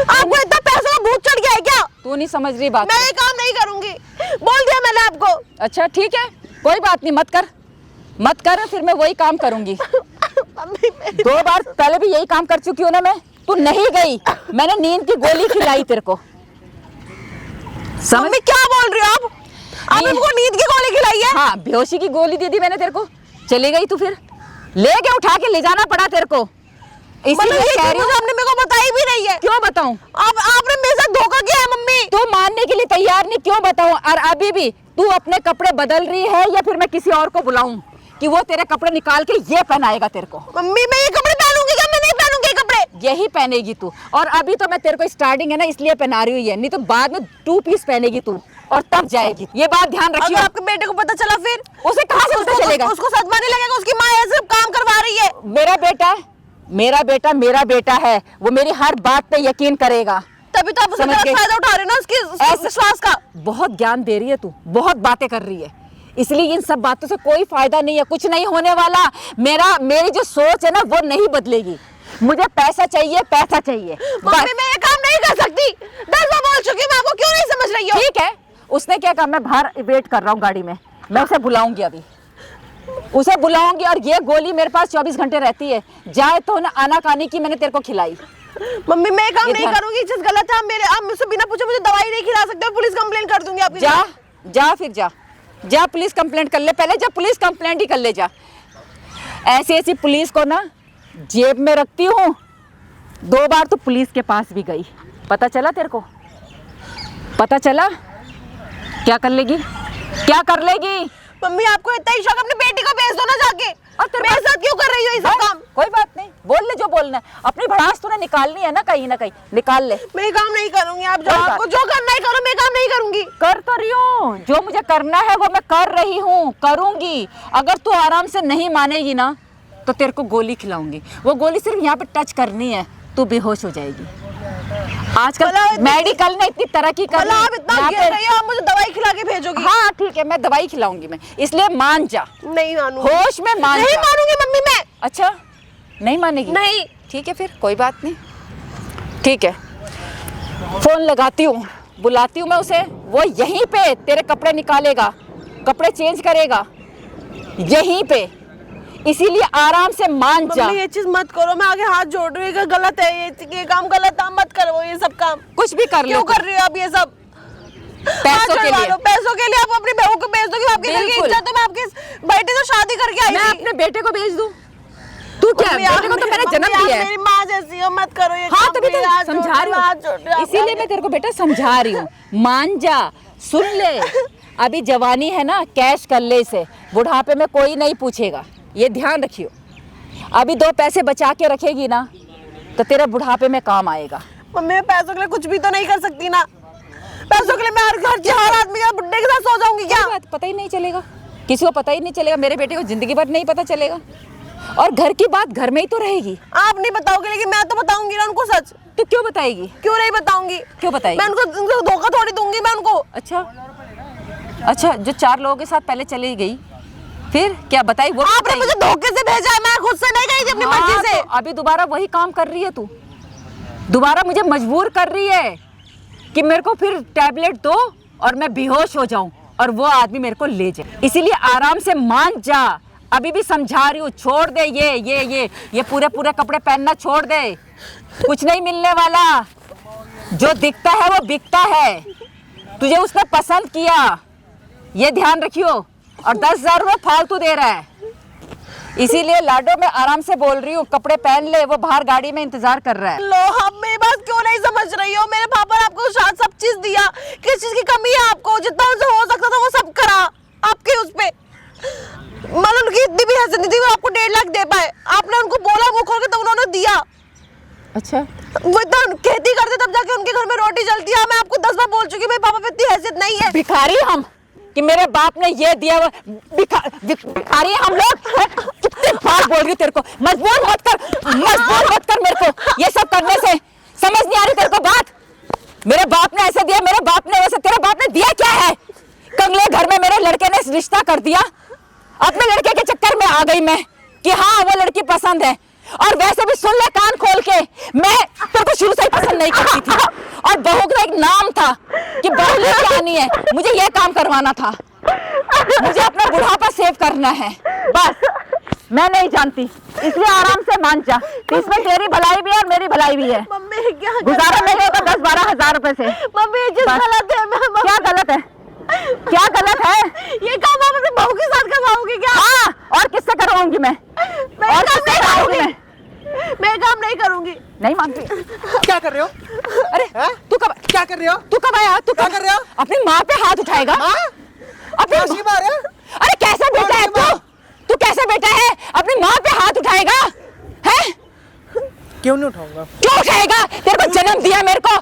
आपको इतना पैसों का भूत चढ़ गया है क्या? तू नहीं समझ रही बात। मैं ये काम नहीं करूंगी, बोल दिया मैंने आपको। अच्छा ठीक है, कोई बात नहीं, मत कर, फिर मैं वही काम करूंगी। मम्मी 2 बार पहले भी यही काम कर चुकी हूँ ना मैं। तू नहीं गई, मैंने नींद की गोली खिलाई तेरे को, समझ? मम्मी क्या बोल रही हो आप? आपने नींद- मुझको नींद की गोली खिलाई है? हाँ, बेहोशी की गोली दे दी मैंने तेरे को, चली गई तू, फिर ले के उठा के ले जाना पड़ा तेरे को। मतलब इसीलिए ये कह चीज रही हूँ। मुझे आपने मेरे को बताई भी नहीं है। क्यों बताऊं? आपने मेरे साथ धोखा किया है मम्मी। तू मानने के लिए तैयार नहीं, क्यों बताऊं? और अभी भी तू अपने कपड़े बदल रही है, या फिर मैं किसी और को बुलाऊं कि वो तेरे कपड़े निकाल के ये पहनाएगा तेरे को? मम्मी मैं ये कपड़े पहनूंगी क्या? मैं नहीं पहनूंगी ये कपड़े। यही पहनेगी तू। और अभी तो मैं तेरे को स्टार्टिंग है ना, इसलिए पहना रही हुई है, नहीं तो बाद में 2 पीस पहनेगी तू। और तब जाएगी, ये बात ध्यान अगर रखियो। आपके बेटे को पता चला फिर उसे कहाँ से पता चलेगा? उसको सदमा नहीं लगेगा, उसकी माँ ऐसे काम करवा रही है। मेरा बेटा है, वो मेरी हर बात पे यकीन करेगा। तभी तो आप उसका समझ गए? फायदा उठा रहे हो ना उसकी विश्वास का। बहुत ज्ञान दे रही है तू, बहुत बातें कर रही है, इसलिए इन सब बातों से कोई फायदा नहीं है, कुछ नहीं होने वाला। मेरी जो सोच है ना वो नहीं बदलेगी। मुझे पैसा चाहिए, पैसा चाहिए। मम्मी मैं ये काम नहीं कर सकती, 10 बार बोल चुकी हूँ, मैं आपको क्यों नहीं समझ रही हो? ठीक है, उसने क्या कहा, मैं बाहर वेट कर रहा हूँ गाड़ी में, मैं उसे बुलाऊंगी अभी, उसे बुलाऊंगी। और ये गोली मेरे पास 24 घंटे रहती है, जाए तो ना आना कानी की मैंने तेरे को खिलाई। मम्मी मैं ये काम ये नहीं ध्यान- करूंगी, चीज गलत है। आप मुझसे बिना पूछे मुझे दवाई नहीं खिला सकते हो, पुलिस कंप्लेंट कर दूंगी आपकी। जा पुलिस कंप्लेंट कर ले, पहले जा पुलिस कंप्लेंट ही कर ले जा। ऐसी पुलिस को ना जेब में रखती हूँ। 2 बार तो पुलिस के पास भी गई, पता चला तेरे को? पता चला क्या कर लेगी, क्या कर लेगी? मम्मी आपको इतना ही शौक, अपनी बेटी को भेज दो ना जाके। और तेरे मेरे साथ क्यों कर रही हो ये सब काम? कोई बात नहीं, बोल ले जो बोलना है, अपनी भड़ास तूने निकालनी है ना कहीं निकाल ले। मैं ये काम नहीं करूंगी, आप जो कोई बात- आपको जो करना है करो, मैं काम नहीं करूंगी। कर तो रही हूँ, जो मुझे करना है वो मैं कर रही हूँ, करूंगी। अगर तू आराम से नहीं मानेगी ना तो तेरे को गोली खिलाऊंगी। वो गोली सिर्फ यहाँ पे टच करनी है, तू बेहोश हो जाएगी। आजकल मेडिकल ने इतनी तरक्की कर मतलब आप इतना गिर रही हो, आप मुझे दवाई खिला के भेजोगी? हाँ ठीक है, मैं दवाई खिलाऊंगी मैं, इसलिए मान जा, नहीं मानूंगी, होश में मान नहीं जा। मानूंगी मम्मी मैं। अच्छा नहीं मानेगी? नहीं। ठीक है फिर कोई बात नहीं, ठीक है, फोन लगाती हूँ, बुलाती हूँ मैं उसे, वो यहीं पे तेरे कपड़े निकालेगा, कपड़े चेंज करेगा यहीं पे, इसीलिए आराम से मान जा। मम्मी ये चीज मत करो, मैं आगे हाथ जोड़ रही हूँ, ये गलत है, ये काम गलत है, मत करो ये सब काम। कुछ भी कर ले, क्यों कर रही हो आप ये सब? पैसों के लिए। पैसों के लिए आप अपनी बहू को भेज दोगे, आपके घर की बिल्कुल। इज्जत है, मैं आपके बेटे से शादी करके आई मैं थी। अपने बेटे को भेज दूँ? तू क्या, मम्मी, बेटे को तो मैंने जन्म दिया है। मेरी माँ जैसी हो, मत करो ये हाँ काम, तभी मेरे तो हाथ समझा जोड़ रही रही हूँ, हूँ, इसीलिए मैं तेरे को बेटा समझा रही हूँ, मान जा, सुन ले, अभी जवानी है ना, कैश कर ले इसे, बुढ़ापे में कोई नहीं पूछेगा, ये ध्यान रखियो। अभी 2 पैसे बचा के रखेगी ना तो तेरा बुढ़ापे में काम आएगा। मम्मी मैं पैसों के लिए कुछ भी तो नहीं कर सकती ना, पैसों के लिए मैं हर आदमी के बुड्ढे के साथ सो जाऊंगी क्या? कोई बात, पता ही नहीं चलेगा, किसी को पता ही नहीं चलेगा, मेरे बेटे को जिंदगी भर नहीं पता चलेगा, और घर की बात घर में ही तो रहेगी। आप नहीं बताओगे, लेकिन मैं तो बताऊंगी ना उनको सच। तो क्यों बताएगी? क्यों नहीं बताऊंगी? क्यों बताएगी? मैं उनको धोखा थोड़ी दूंगी मैं उनको। अच्छा जो 4 लोगों के साथ पहले चली गई, फिर क्या बताई? वो आपने मुझे धोखे से भेजा है, मैं खुद से नहीं गई थी अपनी मर्जी से। तो अभी दोबारा वही काम कर रही है तू, दोबारा मुझे मजबूर कर रही है कि मेरे को फिर टैबलेट दो और मैं बेहोश हो जाऊं और वो आदमी मेरे को ले जाए, इसीलिए आराम से मान जा। अभी भी समझा रही हूँ, छोड़ दे ये पूरे कपड़े पहनना छोड़ दे, कुछ नहीं मिलने वाला, जो दिखता है वो बिकता है, तुझे उसने पसंद किया ये ध्यान रखियो, और 10,000 रुपये फालतू दे रहा है, इसीलिए लाडो मैं आराम से बोल रही हूँ, कपड़े पहन ले, वो बाहर गाड़ी में इंतजार कर रहा है। लो आप मेरी बात क्यों नहीं समझ रही हो? मेरे पापा ने आपको शायद सब चीज दिया, किस चीज की कमी है आपको? जितना उनसे हो सकता था वो सब करा, आपके उस पे मतलब उनकी इतनी भी हैसियत नहीं थी वो आपको 1.5 लाख दे पाए, आपने उनको बोला मुंह खोल के तो उन्होंने दिया। अच्छा वो इतना खेती करते तब जाके उनके घर में रोटी चलती है। मैं आपको 10 बार बोल चुकी हूँ, मेरे पापा पे इतनी हैसियत नहीं है। भिखारी हम कि मेरे बाप ने ये दिया, भिखारी हम लोग। कितनी बार बोल रही हूँ तेरे को, मजबूर मत कर मेरे को ये सब करने से, समझ नहीं आ रही तेरे को बात? मेरे बाप ने ऐसे दिया, मेरे बाप ने वैसे, तेरे बाप ने दिया क्या है? कंगले घर में मेरे लड़के ने रिश्ता कर दिया, अपने लड़के के चक्कर में आ गई मैं कि हाँ वो लड़की पसंद है, और वैसे भी सुन ले कान खोल के, मैं तेरे को शुरू से ही पसंद नहीं करती थी, और बहू का एक नाम था कि बहू लेके आनी है, मुझे ये काम करवाना था, मुझे अपना बुढ़ापा सेव करना है, बस मैं नहीं जानती, इसलिए आराम से मान जा, इसमें तेरी भलाई भी है और मेरी भलाई भी है। मम्मी क्या गुजारा नहीं होगा 10-12 हजार रुपए से। मम्मी ये चीज गलत है। क्या गलत है? क्या गलत है? ये काम आप अपनी बहू के साथ करवाओगी क्या? हाँ, और किससे करवाऊंगी मैं? और किससे करवाऊंगी मैं काम नहीं करूंगी। नहीं मानती। क्या कर रहे हो? अरे तू कब क्या कर रहे हो? तू कब आया? तू क्या कर रहे हो? अपनी माँ पे हाथ उठाएगा? अपनी कैसी बात है? अरे कैसा बेटा है तू? तू कैसा बेटा है? अपनी माँ पे हाथ उठाएगा? हैं? क्यों नहीं उठाऊंगा? क्यों उठाएगा? तेरे को जन्म दिया मेरे को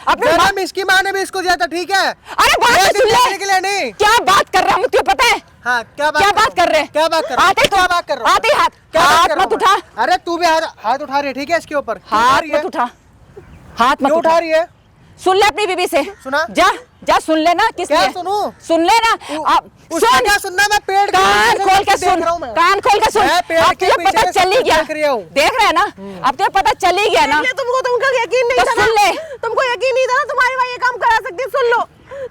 अपने माँ। जन्म इसकी माँ ने भी इसको दिया था, ठीक है? अरे बात ये तो सुन देखने ले। के लिए नहीं। क्या बात कर रहा हूँ तुझे पता है? हाँ, क्या बात कर रहे हैं? क्या बात कर रहे हैं? आते क्या बात कर रहे हो? आते हाथ क्या बात हाथ कर रहा मत हूँ उठा। मैं? अरे तू भी हाथ उठा रही है, ठीक है? इसके ऊपर हाथ मत उठा, हाथ मत क्यों उठा रही है? सुन ले अपनी बीबी से। सुना? जा सुन लेना। किस क्या लिए सुनूं? सुन लेना। उसका क्या सुनना? मैं पेड़ कान खोल के सुन, कान खोल के सुन। मैं पेड़ अब के तुझे पीछे पता से चल ही सब गया, देख रहा हूँ। देख रहा है ना? अब तुझे पता चल ही गया ना। तुमको यकीन नहीं तो था सुन ना? ले। तुमको यकीन नहीं था ना तुम्हारी माँ ये काम करा सकती है? सुन लो,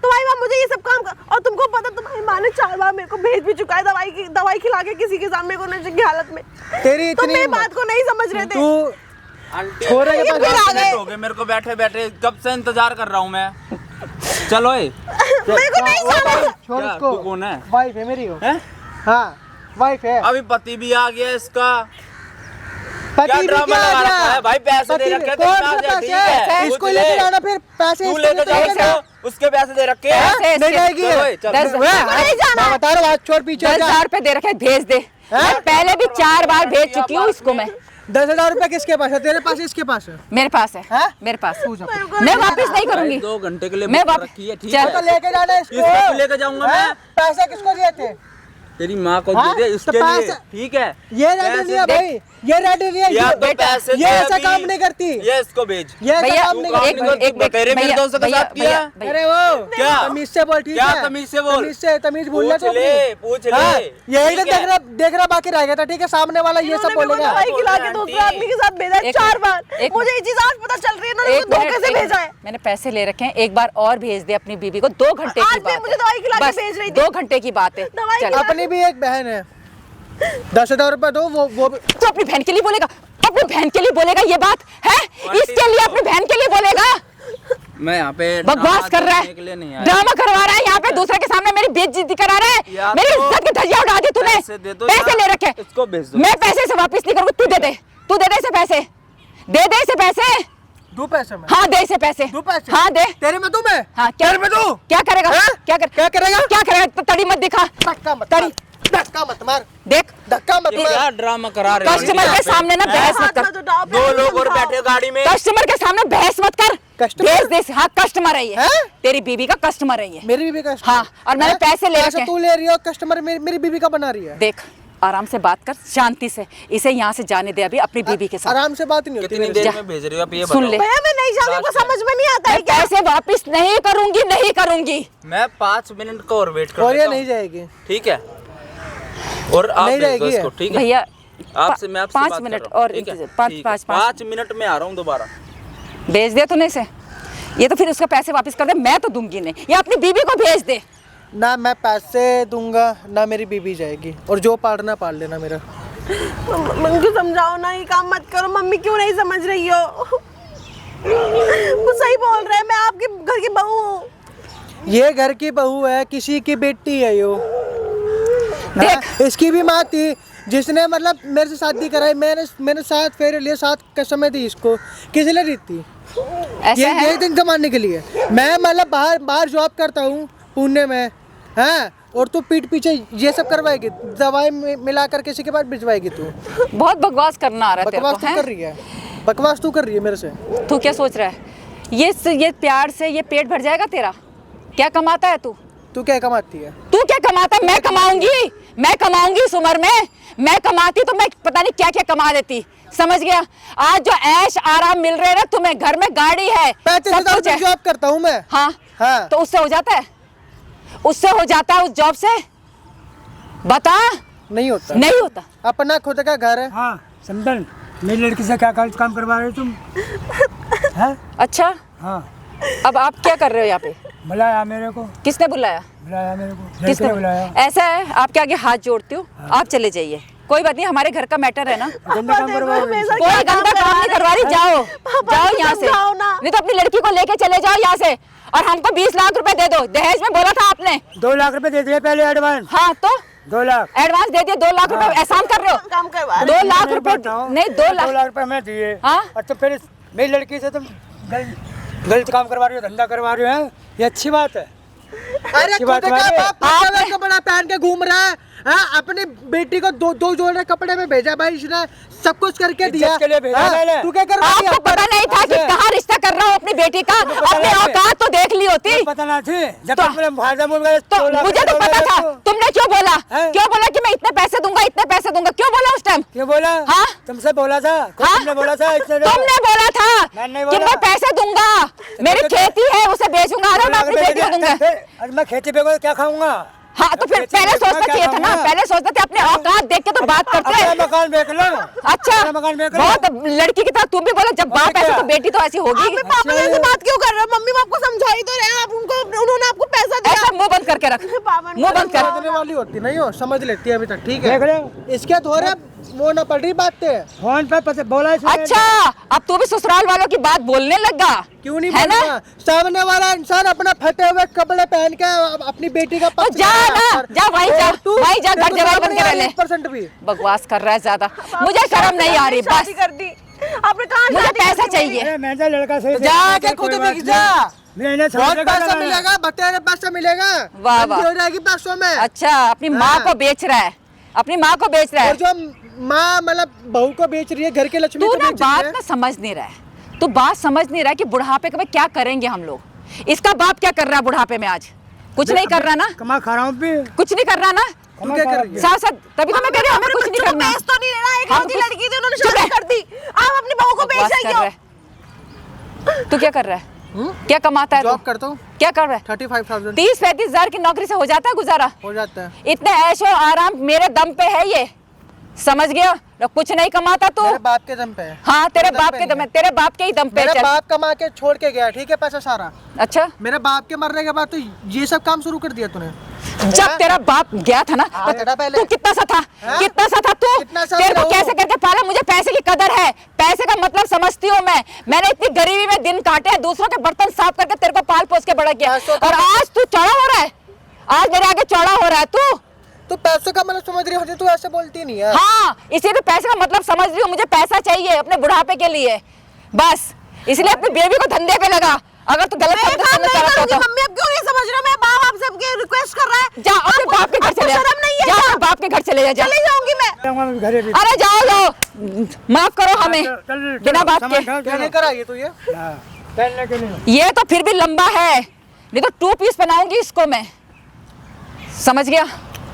तुम्हारी माँ मुझे ये सब काम कर, और तुमको पता तुम्हारी माँ ने 4 बार मेरे को भेज भी चुका है दवाई खिला के किसी के सामने को नशे की हालत में। तेरी तुम इतनी मेरी बात को नहीं समझ रहे थे। तू आंटी छोरे के पास 10 मिनट हो गए मेरे को बैठे बैठे, कब से इंतजार कर रहा हूँ मैं। चलो मेरे को नहीं जाना। छोड़ क्या, इसको। तू कौन है? वाइफ है मेरी हो। हैं? हाँ, वाइफ है। अभी पति भी आ गया इसका। पति क्या भी ड्रामा क्या लगा आ रखा गया? है? भाई पैसे दे पति रखे भी- हैं, कौन तेरे सा पास, ठीक पैसे? है? इसको पूछ लेके ले। जाना, फिर पैसे तू इसको लेके लेके जाएगा जाना। तो उसके पैसे दे रखे हाँ? हैं। पैसे नहीं जाएगी चलो, ये। चल। 10 नहीं जाना। मैं बता रहा हूँ, हाथ छोड़ पीछे जा। 10,000 रुपए दे रखे, भेज दे। हैं? मैं पहले भी 4 बार भेज चुकी हूँ इसको मैं। 10,000 रुपए किसके पास है? तेरे पास है, इसके पास है? मेरे पास है, हैं? मेरे पास तू जा। मैं वापस नहीं करूंगी। 2 घंटे के लिए मैं बुक वापस रखी है, ठीक चल। है? तो लेके जाना इसको। किसको लेके जाऊंगा मैं? हैं? पैसे किसको दिए थे? तेरी माँ को हाँ? दे दे तो उसके लिए, पैसे- ठीक है? ये रेडी पैसे लिया दे। भाई, ये रेडी लिया। या तो पैसे ये दे ऐसा अभी। काम नहीं करती। ये इसको भेज। ये ऐसा भैया काम नहीं काम करती। नहीं करती। एक तेरे मेरे दोस्त के साथ किया? अरे वो क्या? तमीज से बोल, ठीक क्या है? तमीज से बोल? तमीज भूल पूछ ले, पूछ ले। यही तो ठीक है? देख रहा बाकी रह गया था, ठीक है? सामने वाला ये सब इन्होंने मेरे को बोलेगा। दवाई खिला के दूसरे आदमी के साथ भेजा है 4 बार। मुझे ये चीज आज पता चल रही है, इन्होंने मुझे धोखे से भेजा है। मैंने पैसे ले रखे हैं, एक बार और भेज दे अपनी बीबी को। 2 घंटे आज की भी बात मुझे दवाई खिला के बस भेज रही थी। 2 घंटे की बात है। दवाई चल। खिला- अपनी भी एक बहन है, 10,000 रुपए दो। वो भी- तो अपनी बहन के लिए बोलेगा, अपनी बहन के लिए बोलेगा ये बात है? इसके लिए अपनी बहन के लिए बोलेगा? मैं यहाँ पे बकवास कर रहा देखने के लिए नहीं है, आया। ड्रामा करवा रहा है यहाँ पे, दूसरे के सामने मेरी बेइज्जती करा रहा है। या मेरी तो इज्जत की धज्जियां उड़ा दी तूने। पैसे दे दो पैसे या ले रखे, इसको भेज दो। मैं पैसे से वापस नहीं करूंगी। तू दे दे इसे पैसे, दे दे इसे पैसे। दो पैसे में हाँ दे इसे पैसे, दो पैसे हाँ दे। तेरे में, तू में हाँ क्या तेरे में तू क्या करेगा? हैं? क्या क्या करेगा? क्या करेगा? तड़ी मत दिखा, धक्का मत तड़ी मार, धक्का मत मार, देख। धक्का मत ये मार। क्या ड्रामा करा रहे हो? कस्टमर के सामने ना बहस मत कर, हाथ मत उठाओ, 2 लोग और बैठे गाड़ी में। कस्टमर के सामने बहस मत कर। कस्टमर? भेज दे। हाँ कस्टमर है ये, हैं? तेरी बीबी का कस्टमर है ये। मेरी बीबी का हाँ, और मैंने हैं? पैसे ले पैसे रखे। तू ले रही हो, कस्टमर मेरी बीबी का बना रही है। देख आराम से बात कर, शांति से। इसे यहाँ से जाने दे अभी अपनी बीबी के साथ। आराम से बात नहीं होती कितनी मेरी देर जा। में भेज रही हो आप ये सुन बताओ? ले। भैया मैं नहीं जाऊंगी, को समझ में नहीं आता है मैं क्या? पैसे वापस नहीं करूंगी, नहीं करूंगी। मैं 5 मिनट का और वेट कर और ये लेता नहीं हूँ, जाएगी। ठीक है? और आप नहीं भेज दो जाएगी इसको, ठीक है? भैया आपसे मैं आपसे 5 बात मिनट कर रहा हूँ, और ठीक है? इंतजार, 5 ठीक है, 5 5 मिनट में आ रहा हूँ दोबारा। भेज दे तूने इसे। ये तो फिर उसका पैसे वापस कर दे, मैं तो दूंगी नहीं। ये अपनी बीबी को भेज दे। ना मैं पैसे दूंगा ना मेरी बीबी जाएगी, और जो पालना पाल लेना मेरा। उनको समझाओ ना, ये काम मत करो। मम्मी क्यों नहीं समझ रही हो? वो सही बोल रहे हैं, मैं आपके घर की बहू हूँ। ये घर की बहू है, किसी की बेटी है यो। देख। हाँ, इसकी भी माँ थी जिसने मतलब मेरे से शादी कराई। मैंने 7 फेरे लिए, 7 कसमें दी इसको। किस लिए दी थी? ऐसा है ये दिन कमाने के लिए। मैं मतलब बाहर जॉब करता हूँ पुणे में, हैं? और तू पीठ पीछे ये सब करवाएगी, दवाई मिला कर किसी के पास भिजवाएगी तू। बहुत बकवास करना आ रहा है तेरे बकवास को, तू हैं? कर रही है, बकवास तू कर रही है मेरे से। तू क्या सोच रहा है? ये प्यार से ये पेट भर जाएगा तेरा? क्या कमाता है तू? तू क्या कमाती है? तू क्या कमाता है? मैं कमाऊंगी इस उम्र में। मैं कमाती तो मैं पता नहीं क्या क्या कमा लेती। समझ गया? आज जो ऐश आराम मिल रहे हैं ना तुम्हें, घर में गाड़ी है, 35,000 कुछ है। जॉब करता हूँ मैं। हाँ हाँ। तो उससे हो जाता है? उससे हो जाता है उस जॉब से? बता। नहीं होता। नहीं होता। अपना खुद का घर है। हाँ समझन, मेरी लड़की से क्या काम करवा रहे हो तुम? हैं? अच्छा हाँ, अब आप क्या कर रहे हो यहाँ पे? बुलाया मेरे को, किसने बुलाया? बुलाया मेरे को, लड़के किसने ने बुलाया। ऐसा है, आपके आगे हाथ जोड़ती हूँ, आप चले जाइए। कोई बात नहीं, हमारे घर का मैटर है ना। गंदा काम करवा रहे हो। हमेशा कोई क्या गंदा काम नहीं करवा रही। जाओ जाओ यहाँ से, समझाओ ना। नहीं तो अपनी लड़की को लेके चले जाओ यहाँ से। और हमको 20 लाख रुपए दे दो, दहेज में बोला था आपने। 2 लाख रुपए दे दिए पहले एडवांस। हाँ तो 2 लाख एडवांस दे दिए, 2 लाख रुपए एहसान कर रहे हो। काम करवा 2 लाख मेरे रुपए को बताओ, नहीं, 2 2 लाख। लाख रुपए मैं दिए। हाँ? और तो फिर मेरी लड़की से तुम गलत काम करवा रहे हो, धंधा करवा रहे हो। हैं? ये अच्छी बात है। अरे अच्छी खुद बात का है। बाप बच्चा बड़ा पहन के घूम रहा है, हाँ, अपनी बेटी को दो जोड़े कपड़े में भेजा भाई, इसने सब कुछ करके दिया। के लिए भेजा हाँ, मैंने। तू क्या कर रहा है? आपको पता नहीं था कि कहाँ रिश्ता कर रहा हूँ अपनी बेटी का? अपनी औकात तो देख ली होती। पता ना थी जब तो- तक मेरे फायदा बोल गए तो मुझे तो पता था। तुमने क्यों बोला? हैं? क्यों बोला कि मैं इतने पैसे दूंगा, इतने पैसे दूंगा? क्यों बोला उस टाइम? क्यों बोला? हाँ? तुमसे बोला था? हाँ? तुमने बोला था इतने दो? तुमने बोला था मैंने कि बोला। मैं पैसे दूंगा, मेरी खेती है उसे बेचूंगा, अरे मैं अपनी बेटी को दूंगा। अरे मैं खेती पे क्या खाऊंगा? हाँ तो फिर पहले सोचना चाहिए था ना, पहले सोचना था। अपने औकात देख के तो बात करते अपना हैं। मकान बेच लो। अच्छा, अपना मकान बेच लो। बहुत लड़की की तरह तुम भी बोलो, जब बाप क्या? ऐसा तो बेटी तो ऐसी होगी। आप पापा जैसे बात क्यों कर रहे हो? मम्मी मैं आपको समझाई तो रहे, आप उनको, उन्होंने आपको पैसा दिया। ऐसा मुंह बंद करके रख, पापा मुंह बंद कर। समझने वाली होती नहीं हो, समझ लेती है अभी तक, ठीक है? देख रहे हो? इसके थोड़े वो ना पड़ रही बातें। फोन पे बोला इसने। अच्छा, अब तू भी ससुराल वालों की बात बोलने लगा, क्यों नहीं है ना? बोलना? सामने वाला इंसान अपना फटे हुए कपड़े पहन के अपनी बेटी का तो पक्ष जा ले रहा ना, है। जा वहीं जा, और तू- वहीं जा, घर तेरे को जवाई शर्म बन के नहीं आ रह ले। 1% भी। बकवास कर रहा है ज्यादा, मुझे शर्म नहीं आ रही, बस शादी कर दी आपने, कहाँ मुझे शादी पैसा कर दी मेरी? चाहिए। अरे मैं तो लड़का सही जाके खुद बिक जा। मैंने बहुत पैसा मिलेगा, बतेरे पैसा मिलेगा। वाह, वाह। हो जाएगी पैसों में। अच्छा, अपनी माँ हाँ। को बेच रहा है, अपनी माँ को बेच रहा और है। जो माँ मतलब बहू को बेच रही है, घर के लक्ष्मी तू को ना बेच रही बात है। ना समझ नहीं रहा है, तू बात समझ नहीं रहा है कि बुढ़ापे में क्या करेंगे हम लोग। इसका बाप क्या कर रहा है बुढ़ापे में? आज कुछ नहीं कर रहा ना, कमा खा रहा हूँ भी। कुछ नहीं कर रहा ना। तू क्या कर रही है? साथ साथ तभी तो मैं कह रही हूँ हमें कुछ नहीं बच्चों को करना। बेच तो नहीं रहा, एक हम लौती कुछ- लड़की थी, उन्होंने चुप शादी है। कर दी, आप अपनी बहू को बेच बकवास रहे कर क्यों? रहा है। तू क्या कर रहा है? क्या कमाता है जॉब तू? करता हूँ, क्या कर रहा है? 35,000 30-35 हजार की नौकरी से हो जाता है गुजारा? हो जाता है। इतने ऐशो आराम मेरे दम पे है ये, समझ गया? कुछ नहीं कमाता तू। मेरे बाप के दम पे है। हाँ, तेरे दम बाप पे के नहीं दम है। है, तेरे बाप के ही दम पे मेरा चल। बाप कमा के छोड़ के गया, ठीक है, पैसा सारा। अच्छा, मेरे बाप के मरने के बाद तो ये सब काम शुरू कर दिया तूने। जब तेरा बाप गया था ना, हाँ, तेरा पहले। तू कितना सा था? हाँ? कितना सा था तू? कितना सा तेरे को रहूं? कैसे करके पाला? मुझे पैसे की कदर है, पैसे का मतलब समझती हूँ मैं। मैंने इतनी गरीबी में दिन काटे हैं, दूसरों के बर्तन साफ करके तेरे को पाल पोस के बड़ा किया, पैसों का- और आज तू चौड़ा हो रहा है, आज मेरे आगे चौड़ा हो रहा है तू। तो पैसों का मतलब समझ रही होती, तू ऐसे बोलती नहीं है। हाँ, इसीलिए तो पैसे का मतलब समझ रही हूँ। मुझे पैसा चाहिए अपने बुढ़ापे के लिए, बस इसलिए अपनी बेबी को धंधे पे लगा। अगर तू गलत मैं शब्द काम सुनना नहीं चाहता करूंगी, तो मम्मी अब क्यों नहीं समझ रहे हो? मैं बाप आपसे आपके रिक्वेस्ट कर रहा है, जा अपने बाप के घर चले जा, शर्म नहीं है जा क्या? अपने बाप के घर चले जा। चली जाऊंगी मैं। घरे भी अरे जाओ लो, माफ करो हमें बिना बात के। क्या नहीं करा ये तो ये? पहनने के लिए ये तो फिर भी लंबा है, नहीं तो 2 पीस पहनाऊंगी इसको मैं, समझ गया?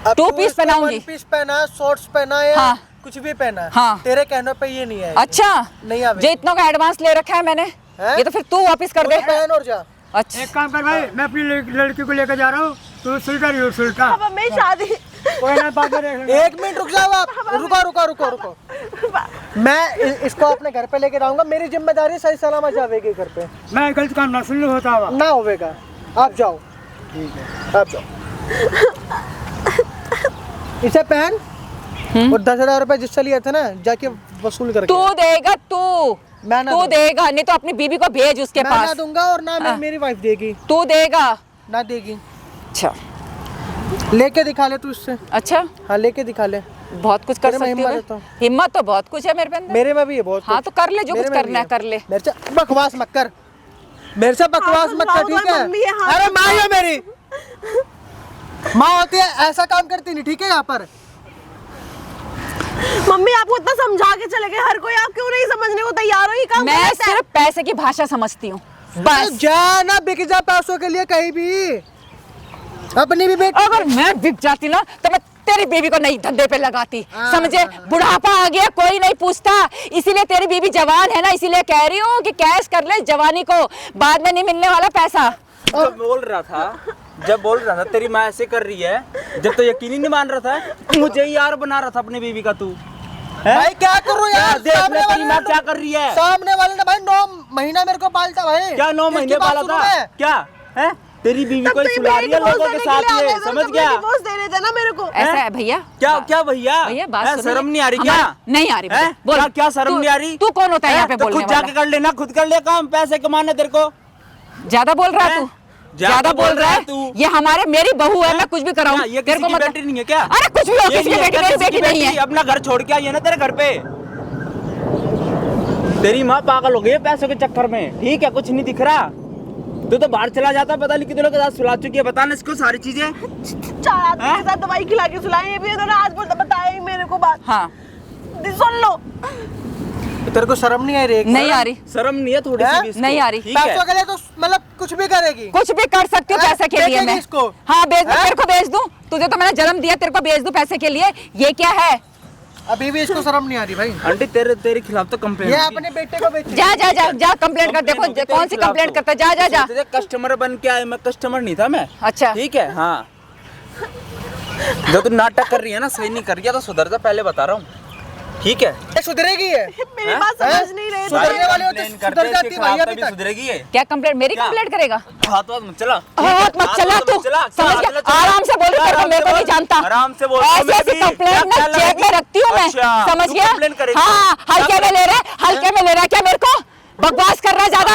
अब 2 तू पीस इसको पहनाऊंगी। 1 पीस पहना, शॉर्ट्स पहना या हाँ। कुछ भी पहना, हाँ। तेरे कहने पे ये नहीं है। अच्छा, नहीं आवे। जो इतना का एडवांस ले रखा है मैंने, हैं? ये तो फिर तू वापस कर दे। तू पहन और जा। अच्छा, एक काम कर भाई, मैं अपनी लड़की को लेकर जा रहा हूँ, तू सुलटा रही हो सुलटा। अब मैं शादी कोई ना बात करें। 1 मिनट रुक जाओ आप, रुको। मैं इसको अपने घर पे लेके जाऊंगा, मेरी जिम्मेदारी सही सलामत जावेगी घर पे, मैं गलत काम ना सुन होता हुआ। ना होवेगा। आप जाओ, ठीक है, आप जाओ। इसे पहन और 10,000 रुपए जिससे लिए थे ना, जाके वसूल करके। तू देगा, तू मैं ना तू दूं। देगा, नहीं तो अपनी बीबी को भेज उसके मैं ना पास। दूंगा और ना हाँ। मेरी वाइफ देगी, तू देगा? ना देगी। अच्छा लेके दिखा ले तू इससे। अच्छा, हाँ, लेके दिखा ले। बहुत कुछ कर तेरे में सकती हूँ हिम्मत मैं। है तो। हिम्मत तो बहुत कुछ है मेरे पे अंदर। मेरे में भी है बहुत हाँ कुछ। तो कर ले, जो मेरे कुछ में भी करना है कर ले। मेरे से बकवास मत कर, मेरे से बकवास मत कर, ठीक है? मम्मी है, हाँ। अरे माँ है मेरी, माँ होती है, ऐसा काम करती नहीं, ठीक है? यहाँ पर मम्मी आपको इतना समझा के चले गए, हर कोई, आप क्यों नहीं समझने को तैयार हो? ये काम मैं गलत है। सिर्फ पैसे की भाषा समझती हूँ बस। जा ना, बिक जा पैसों के लिए कहीं भी, अपनी भी बेटी। अगर मैं बिक जाती ना तो मैं तेरी बीबी को नहीं धंधे पे लगाती, समझे? बुढ़ापा आ गया, कोई नहीं पूछता, इसीलिए तेरी बीबी जवान है ना, इसीलिए कह रही हूँ कि कैश कर ले जवानी को, बाद में नहीं मिलने वाला पैसा। जब बोल रहा था तेरी माँ ऐसे कर रही है, जब तो यकीन ही नहीं मान रहा था, मुझे ही यार बना रहा था अपनी बीवी का तू। भाई क्या करूँ यार, देख ले सामने तेरी वाले माँ ने- क्या कर रही है। सामने वाले ने भाई 9 महीना मेरे को पालता भाई। क्या 9 महीने किसकी बात पाला सुनूं था? मैं? क्या है तेरी बीवी तब को तो ये सुला रही है मेरे लोगों के डिवोर्स साथ, देने के लिए ये आ गए थे, समझ तब गया? ये डिवोर्स दे रहे थे ना मेरे को। ऐसा है भैया? क्या भैया? भैया बात हैं, सुनिए। शर्म नहीं आ रही क्या? हमारा- नहीं आ रही भैया, हैं? बोल। क्या शर्म तू- नहीं आ रही? तू कौन होता है यहाँ पे तो बोलने खुद जाके वाला? कर लेना, खुद कर ले काम, पैसे कमाने तेरे को। ज्यादा बोल रहा है हैं? तू, ज्यादा बोल रहा है तू। ये हमारे मेरी बहू है, मैं कुछ भी कराऊं क्या, ये तेरे किसी को की मतलब- बेटी नहीं है क्या? अरे कुछ भी हो, ये किसी की नहीं है बेटी क्या? मेरी किसी की बेटी नहीं है। अपना घर छोड़ के आई है ना तेरे घर पे। तेरी माँ पागल हो गई है पैसों के चक्कर में, ठीक है? कुछ नहीं दिख रहा, तू तो बाहर चला जाता, पता नहीं कितने लोग के साथ सुला चुकी है, बताना इसको सारी चीजें। 4 आदमी के साथ दवाई खिला के सुलाए, ये भी इन्होंने आज बताया ही मेरे को बात। हाँ सुन लो। तेरे को शर्म नहीं आ रही? नहीं आ रही, शर्म नहीं है थोड़ी सी भी इसको? नहीं आ रही। ठीक है। पैसों के लिए तो मतलब कुछ भी करेगी। कुछ भी कर सकती हूँ पैसे के लिए बेचेगी मैं। इसको? हाँ बेच दूँ, तेरे को बेच दूँ, तुझे तो मैंने जन्म दिया, तेरे को बेच दूँ पैसे के लिए, ये क्या है? अभी भी इसको शर्म नहीं आ रही भाई। आंटी तेरे खिलाफ तो कंप्लेंट ये अपने बेटे को बेच। जा जा जा जा कंप्लेंट कर, देखो कौन सी कंप्लेंट करता है, जा जा जा। कस्टमर बन के आए, मैं कस्टमर नहीं था मैं। अच्छा ठीक है हाँ। जो तू नाटक कर रही है ना, सही नहीं कर रही है तो सुधर जा, पहले बता रहा हूँ। ठीक है, ये सुधरेगी है? मेरी बात समझ नहीं रहे थे। सुधरने वाले होते सुधर जाती भाई अभी तक। सुधरेगी है। क्या कंप्लेंट, मेरी क्या? कंप्लेंट करेगा? हाथ मत चला, हाथ मत चला तू, समझ गया? आराम से बोल, तेरे को मेरे को नहीं जानता। आराम से बोल। ऐसी ऐसी कंप्लेंट ना जेब में रखती हूँ मैं, समझ गया? हाँ हल्के में ले रहा है क्या मेरे को? बकवास कर रहा है ज्यादा,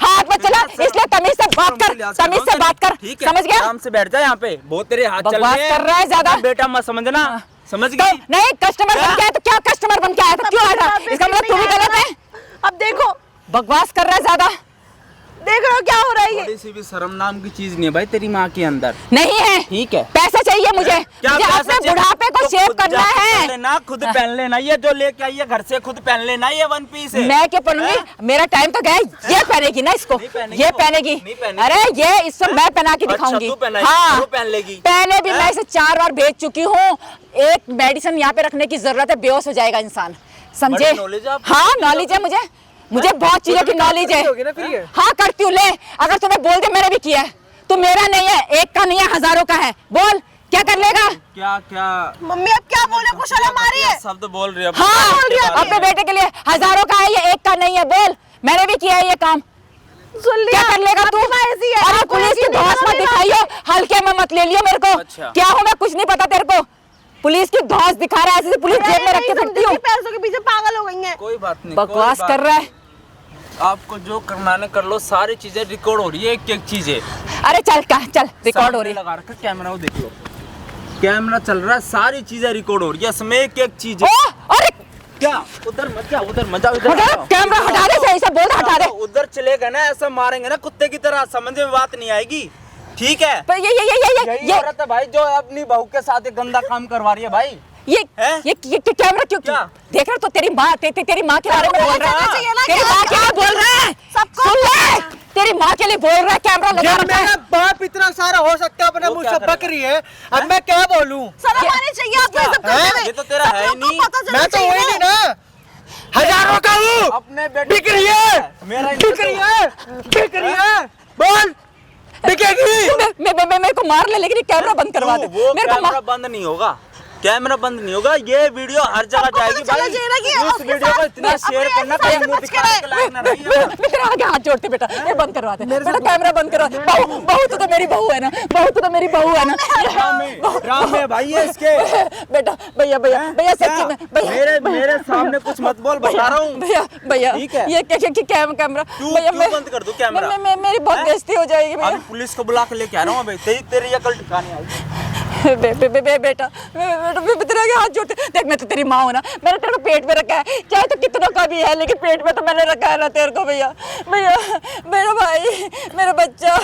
हाथ मत चला, इसलिए तमीज से बात कर, तमीज से बात कर, समझ गया? आराम से बैठ जा यहाँ पे, बहुत तेरे हाथ चल बकवास रहे कर रहा है ज्यादा। बेटा मत समझना, समझ तो गई? नहीं कस्टमर बन के आया तो क्या, कस्टमर बन के आया था, क्यों आया था? इसका मतलब तू भी गलत है। अब देखो, बकवास कर रहा है ज्यादा, देख रहे हो क्या हो रहा है ये? थोड़ी सी भी शर्म नाम की चीज नहीं है भाई तेरी माँ के अंदर। नहीं है। ठीक है, पैसा चाहिए मुझे, क्या मुझे पैसा अपने चाहिए? बुढ़ापे को तो सेव खुद करना जाके है। पहन लेना, खुद पहन लेना, ये जो लेके आई है घर से खुद पहन लेना, ये वन पीस है। मैं क्या पहनूंगी, मेरा टाइम तो गया, ये पहनेगी ना इसको, नहीं पहनेगी ये वो। पहनेगी। नहीं पहनेगी। अरे ये इसको मैं पहना के अच्छा, दिखाऊंगी। तू पहनाएगी, हाँ वो पहन लेगी। पहने भी मैं इसे 4 बार भेज चुकी हूँ, एक मेडिसिन यहाँ पे रखने की जरूरत है, बेहोश हो जाएगा इंसान, समझे? बड़ी knowledge है आपको। हाँ नॉलेज है मुझे बहुत चीजों की नॉलेज है। होगी ना फिर ये? हाँ करती हूँ, ले अगर तूने बोल दे मैंने भी किया है, तू मेरा नहीं है, एक का नहीं है, हजारों का है, बोल क्या कर लेगा? क्या क्या मम्मी अब क्या बोले, कुछ शर्म आ रही है? शब्द बोल रही है? हाँ अपने बेटे के लिए हजारों का है, ये एक का नहीं है, बोल मैंने भी किया है ये काम, सुन लिया? क्या कर लेगा तू? ऐसी है, अरे आपको पुलिस ऐसी की नहीं धौंस मत करेगा। दिखाइयो, हल्के में मत ले लियो मेरे को। अच्छा। क्या हूँ मैं, कुछ नहीं पता तेरे को, पुलिस की धौंस दिखा रहा है, ऐसे पुलिस जेब में रख के फिरती हूँ। पैसों के पीछे पागल हो गई हैं। कोई बात नहीं, बकवास कर रहा है। आपको जो करना है कर लो, सारी चीजें रिकॉर्ड हो रही है, एक एक चीजें अरे चल रिकॉर्ड हो रही है। लगा रखा कैमरा, वो देख लो, कैमरा चल रहा है, सारी चीजें रिकॉर्ड हो रही है, इसमें एक एक चीज है। अरे क्या उधर मत जा, उधर मत जा, इधर हटा, आओ। कैमरा हटा दे, सही से बोल दे, हटा दे। उधर चलेगा ना, ऐसा मारेंगे ना कुत्ते की तरह, समझ में बात नहीं आएगी। ठीक है, पर यही औरत है भाई जो अपनी बहू के साथ एक गंदा काम करवा रही है भाई। ये हैं? कैमरा क्यों क्या? देख रहा तो तेरी माँ तेरी माँ के बारे में बोल रहा है, चाहिए ना, तेरी क्या? माँ के लिए बोल रहा है, सबको सुन ले, तेरी माँ के लिए बोल रहा है, कैमरा लगा जब रखा है। मेरा बाप इतना सारा हो सकता है अपने वो मुंह क्या से बक रही है, अब मैं क्या बोलूं? शर्म आनी चाहिए आपको ये सब हैं? करने में। ये तो तेरा सब है ही लोग को नहीं। पता चलना मैं तो चाहिए वही नहीं ना। ना, हजारों का हूँ, अपने बेटे बिक रही है, मेरा बिक रही है, बिक रही है, बोल बिकेगी। मेरे को मार ले, लेकिन ये कैमरा बंद करवा दे, वो मेरे को कैमरा बंद नहीं होगा, कैमरा बंद नहीं होगा, ये वीडियो हर जगह जाएगी पता चला भाई। चाहिए ना कि इस आपके वीडियो को साथ इतना अपने शेयर ऐसे करना, साथ कहीं मुंह बच दिखाने के के लायक ना रही है। मैं तेरे आगे हाथ जोड़ते बेटा, ये बंद करवा दे बेटा, कैमरा बंद करवा दे। बहू तू तो मेरी बहू है ना, बहू तू तो मेरी बहू है ना। ड्रामे भाई है इसके। बेटा भैया सच्ची में मेरे सामने कुछ मत बोल, बता रहा हूँ। भैया ठीक है। ये कैमरा भैया क्यों बंद कर दूं कैमरा? मेरी बहुत बेइज्जती हो जाएगी भैया। अभी पुलिस को बुला के लेके आ रहा हूँ, अभी तेरी अकल ठिकाने आई। बेटा तेरे आगे हाथ जोड़ते, देख मैं तो तेरी माँ हूँ ना, मैंने तेरे को पेट में रखा है, चाहे तो कितनों का भी है, लेकिन पेट में तो मैंने रखा है ना तेरे को। भैया मेरा भाई, मेरा बच्चा,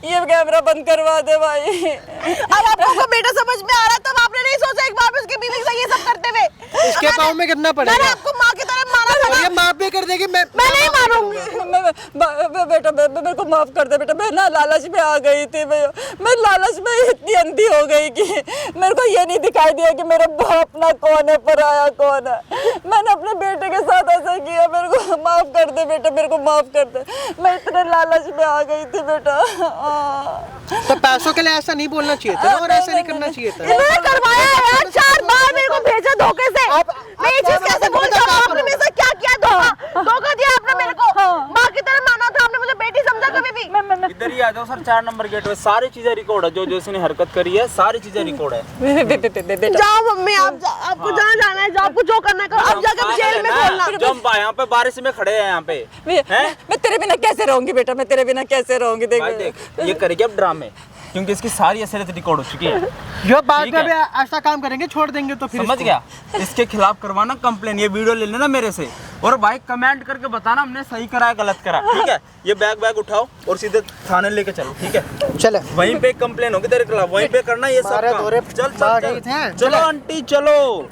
ये कैमरा बंद करवा दे भाई। अब आपको बेटा समझ में आ रहा, तब आपने नहीं सोचा एक बार भी उसके बीवी से ये सब करते हुए? इसके पाँव में कितना मैंने पड़ेगा? आपको माँ की तरह मारा था ना। ये माफ भी कर देगी, मैं नहीं मारूंगी। बेटा मेरे को माफ कर दे बेटा, मैं ना लालच में आ गई थी भैया, मैं लालच में इतनी अंधी हो गई कि मेरे को ये नहीं दिखाई दिया कि मेरा बाप ना कौन है, पराया कौन है। मैंने अपने बेटे के साथ ऐसा किया, मेरे को माफ कर दे बेटा, मेरे को माफ कर दे, मैं इतने लालच में आ गई थी बेटा। तो पैसों के लिए ऐसा नहीं बोलना चाहिए था और ऐसा नहीं करना चाहिए था। इन्होंने करवाया है यार, 4 बार मेरे को भेजा धोखे से। मैं ये चीज कैसे भूल जाऊँ? आपने मेरे साथ क्या किया? धोखा दिया आपने मेरे को। माँ की तरह माना था आपने, मुझे बेटी समझा कभी भी। इधर ही आ जाओ सर, 4 नंबर गेट पे सारी चीजें रिकॉर्ड है, जो इसने हरकत करी है सारी चीजें रिकॉर्ड है। जाओ मम्मी, आप आपको जहाँ जाना है, आपको जो करना है करो, अब जाकर जेल में खोलना। जंप यहाँ पे बारिश में खड़े हैं यहाँ पे। मैं तेरे बिना कैसे रहूंगी बेटा, मैं तेरे बिना कैसे रहूंगी? भाई देख, ये करेगी अब ड्रामे, क्योंकि इसकी सारी असलियत रिकॉर्ड हो चुकी है। जो बाद में भी ऐसा काम करेंगे छोड़ देंगे तो फिर समझ इसको। गया? इसके खिलाफ करवाना कंप्लेन, ये वीडियो ले लेना मेरे से, और भाई कमेंट करके बताना हमने सही करा है गलत करा, ठीक है। ये बैग उठाओ और सीधे थाने लेके चलो, ठीक है। चले वहीं पे कंप्लेन होगी तेरे खिलाफ, वहीं पे करना ये सब मारे काम। धोरे चल भाग गए थे। चलो आंटी चलो।